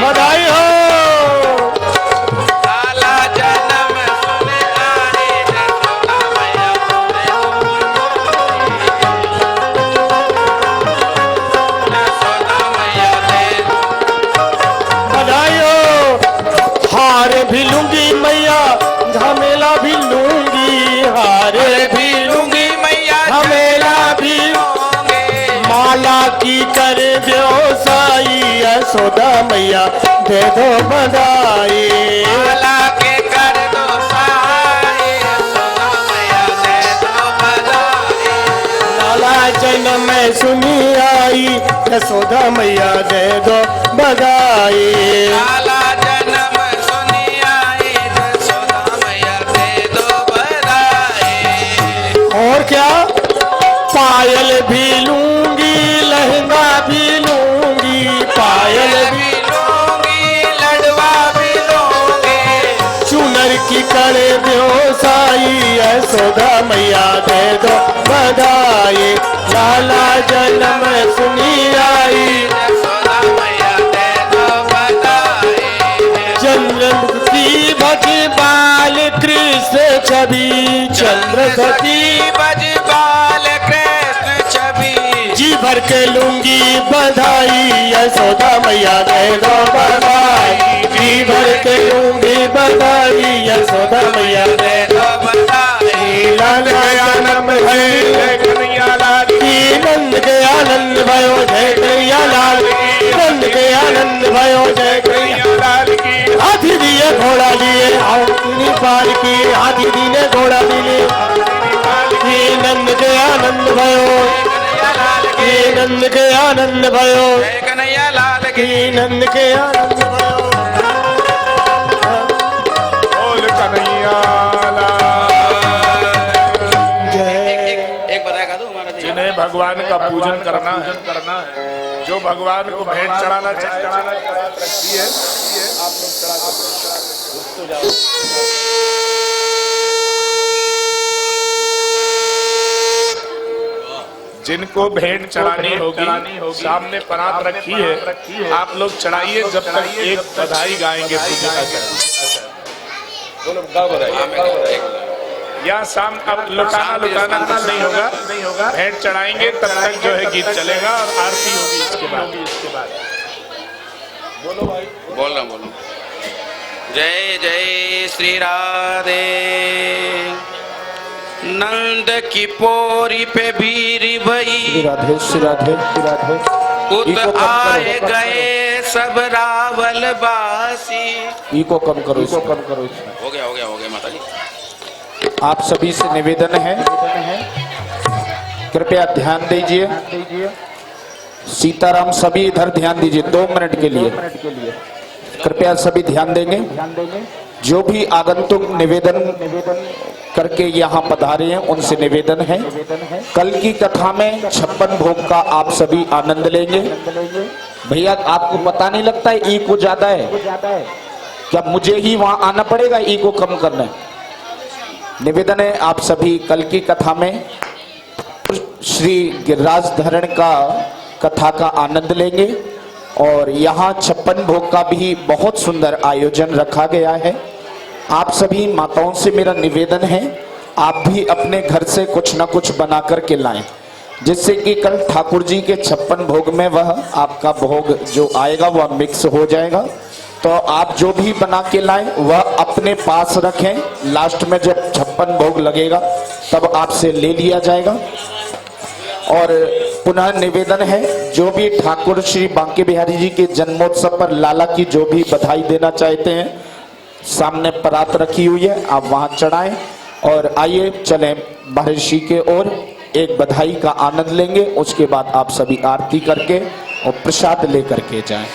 बधाई हो लाला जन्म सुनी आई यशोदा मैया दे दो यशोदा मैया दे दो बधाई हो हार भी लूंगी मैया झमेला भी लूंगी हार भी लूंगी मैया झमेला भी लूंगी माला की कर दो साई यशोदा मैया दे दो बधाई माला के कर दो साई यशोदा मैया दे दो बधाई लाला जन्म सुनी आई यशोदा मैया दे दो बधाई लाला जन्म सुनी आई यशोदा मैया दे दो बधाई और क्या पायल भी लूंगी लहंगा भी लूंगी पायल भी भी लूंगी लड़वा भी लूंगी चुनर की करे दो साई यशोदा मैया दे दो बधाई लाला जन्म सुनी आई यशोदा मैया दे दो बधाई चंद्रमुखी भज बाल कृष्ण छवि चंद्रसती बज बाल कृष्ण छवि जी भर के लूंगी बधाई यशोदा मैया दे दो बधाई जी भर के लूंगी बधाई यशोदा मैया दे दो बधाई लाला जन्म है की नंद के आनंद भयो जय कन्हैया लाल की नंद के आनंद भयो जय कन्हैया लाल की हाथी दिए घोड़ा लिए आओ तिनी पाल की हाथी दिने घोड़ा दिले की नंद के आनंद भयो की नंद के आनंद भयो कन्हैया लाल की की नंद के आनंद भयो बोल कन्हैया लाल। भगवान का पूजन करना है। जो भगवान को भेंट चढ़ाना रखी है आप लोग चढ़ा कर जिनको भेंट चढ़ानी होगी सामने परात रखी है, आप लोग चढ़ाइए जब तक एक बधाई गाएंगे पूजा या शाम अब लुटाना नहीं होगा, भेंट चढ़ाएंगे तब तक जो है गीत चलेगा और आरती होगी इसके बाद। बोलो भाई, बोलो। जय जय श्री राधे। नंद की पोरी पे भीर भई, राधे श्री राधे श्री राधे। उत आए गए सब रावल बासी। इको कम करो, इसको कम करो। हो गया माता जी। आप सभी से निवेदन है, कृपया ध्यान दीजिए। सीताराम सभी इधर ध्यान दीजिए 2 मिनट के लिए, कृपया सभी ध्यान देंगे। जो भी आगंतुक निवेदन करके यहाँ पधारे हैं उनसे निवेदन है, कल की कथा में 56 भोग का आप सभी आनंद लेंगे। भैया आपको पता नहीं लगता है ई को ज्यादा है क्या? मुझे ही वहां आना पड़ेगा ई को कम करने। निवेदन है आप सभी कल की कथा में श्री गिरिराज धरण का कथा का आनंद लेंगे और यहाँ 56 भोग का भी बहुत सुंदर आयोजन रखा गया है। आप सभी माताओं से मेरा निवेदन है, आप भी अपने घर से कुछ ना कुछ बना करके लाएं, जिससे कि कल ठाकुर जी के 56 भोग में वह आपका भोग जो आएगा वह मिक्स हो जाएगा। तो आप जो भी बना के लाएं वह अपने पास रखें, लास्ट में जब 56 भोग लगेगा तब आपसे ले लिया जाएगा। और पुनः निवेदन है, जो भी ठाकुर श्री बांके बिहारी जी के जन्मोत्सव पर लाला की जो भी बधाई देना चाहते हैं, सामने परात रखी हुई है, आप वहां चढ़ाएं। और आइए चलें महर्षि के ओर, एक बधाई का आनंद लेंगे, उसके बाद आप सभी आरती करके और प्रसाद लेकर के जाएं।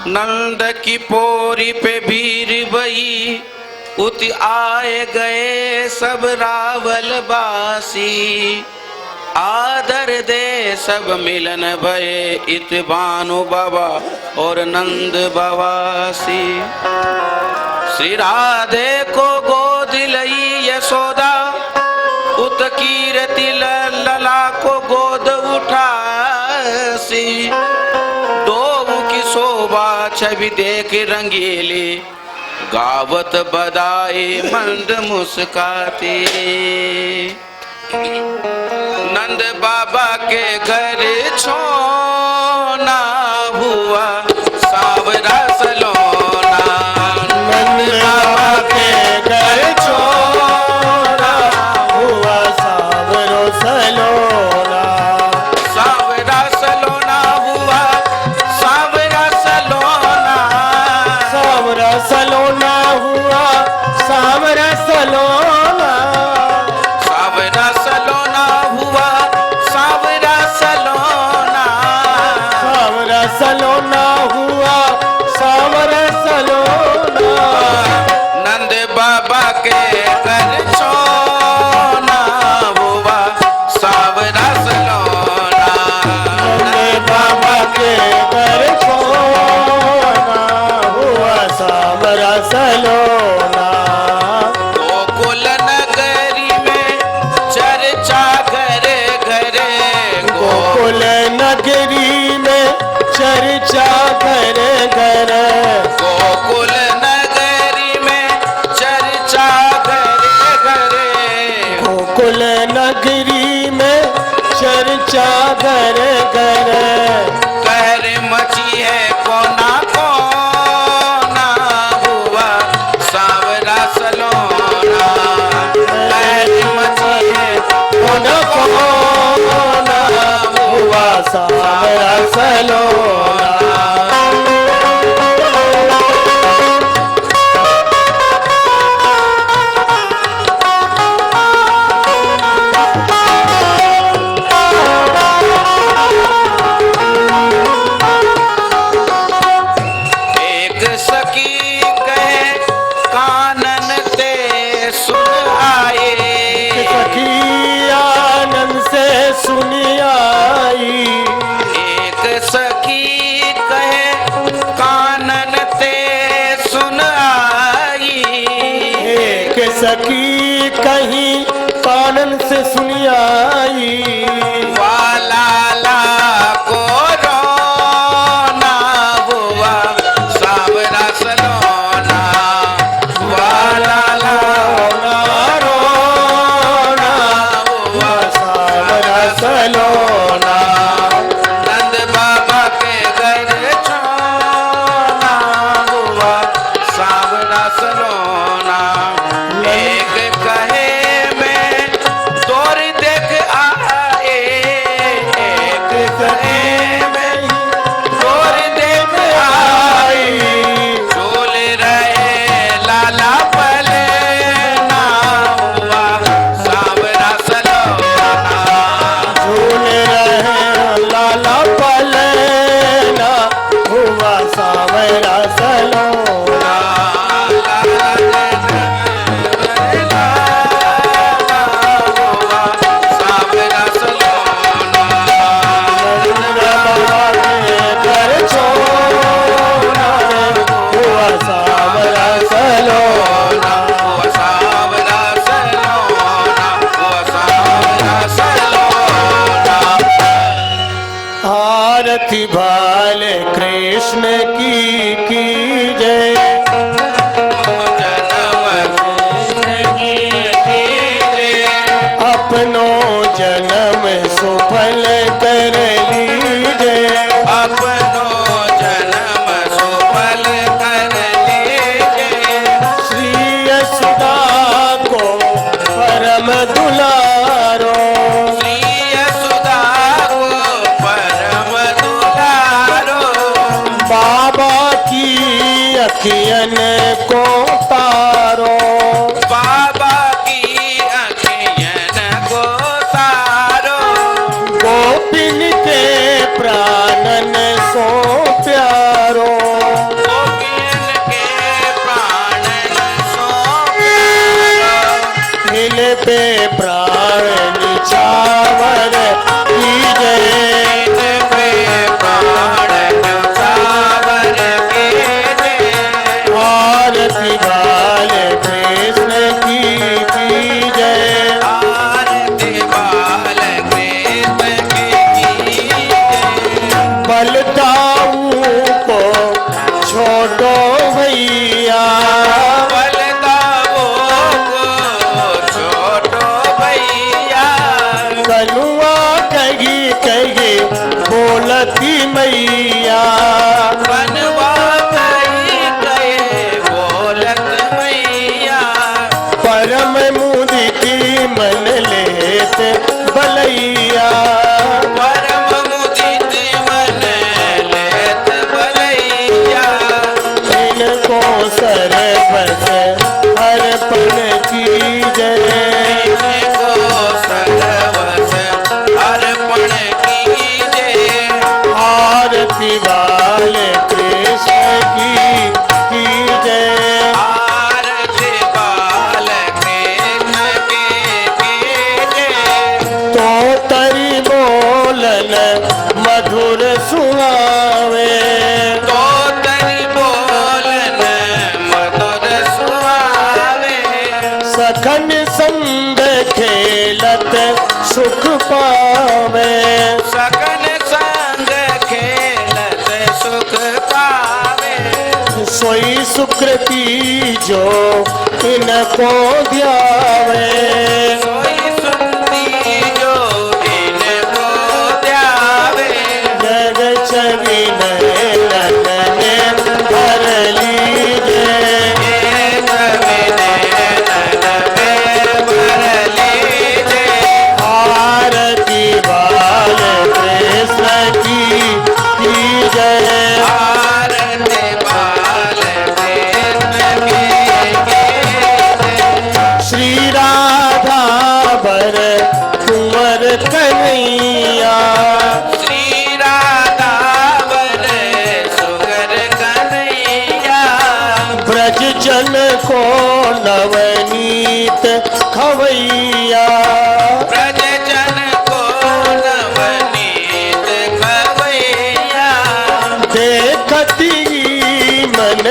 नंद की पोरी पे भीर भई, उत आए गए सब रावल बासी। आदर दे सब मिलन भये, इत भानु बाबा और नंद बवासी। श्री राधे को गोद लई यशोदा, उत कीरति लला को गोद उठासी। दो की शोभा छवि देख रंगीली, गावत बधाई मंद मुस्काती। नंद बाबा के घर छोना हुआ सावरा सलोना। नंद बाबा के घर छोना हुआ सावरो सलोना। सावरा सलोना हुआ सावरा सलोना। सावरा सलोना हुआ सावरा सलोना। सावरा सलोना हुआ सावरा सलोना। सावरा सलोना हुआ सावरा सलोना। नंद बाबा के घर सोना हुआ सावरा सलोना। नंद बाबा के घर सोना हुआ सावरा सलोना। गोकुल नगरी में चर्चा घरे घरे। गोकुल नगरी में चर्चा घरे घरे। गोकुल नगरी में चर्चा घरे घरे। गोकुल नगरी में चर्चा घरे घरे। कहर मची है कोना कोना हुआ सावरा सलोना। कहर मची है कोना कोना हुआ सावरा सलोना। सखी कहीं कानन से सुनी आई, वाला को रोना हुआ सावरा सलोना, वाला रोना हुआ सावरा सलोना। नंद बाबा के घर छोना हुआ सावरा सलोना। एक कहे में तोरी देख आए, एक कहे में तोरी देख आई, झूल रहे लाला पले ना हुआ सावरा सलोना। झूल रहे लाला पलना हुआ सावरा सलोना। बाबा के घर छोना हुआ सावरा सलोना। आरती भाल कृष्ण की जय। अपनो जन्म सुफल कर लीजे, श्री यशोदा को परम दुलारो। बाबा की अखियन को तारो, बाबा की अखियन को तारो, गोपिन के प्राणन सो प्यारो। गोपियन के प्राणन सो प्यारो, दिल पे प्राण निछावर कीजे, पे प्राण न्यौछावर कीजे। आरती भाल कृष्ण की जय। आरती बाल कृष्ण की कीजे। बलदाऊ को छोड़ो भैया, बलदाओ को छोटो भैया, कनुआ कही कही बोलती मैया। बनवा कही गए बोलत मैया, परम मुदिती मन लेत बलैया। परम मुदित मन लेत बलैया, इनको सरबस अर्पण कीजे, इनको सर्वस अर्पण कीजे। आरती वाल कृष्ण की जय। आरती बाल कृष्ण की कीजे। तो तरी बोलन मधुर सुहावे, तो तरी बोलन मधुर सुहावे, सखन संग खेलत सुख पावे। सकन संग खेलत सुख पावे, सोई सुकृति जो इनको ध्यावे। सोई सुनती जो इनको ध्यावे, जग छवि नयन में भर लीजे, एक विनयन में भर लीजे। आरती वाल कृष्ण की जय। आरती बाल कृष्ण की कीजे। श्री राधा बर कुंवर कन्हैया, श्री राधा वर सुगर कन्हैया, ब्रज जन को नवनीत खवैया। ब्रज जन को नवनीत खवैया, देखती मन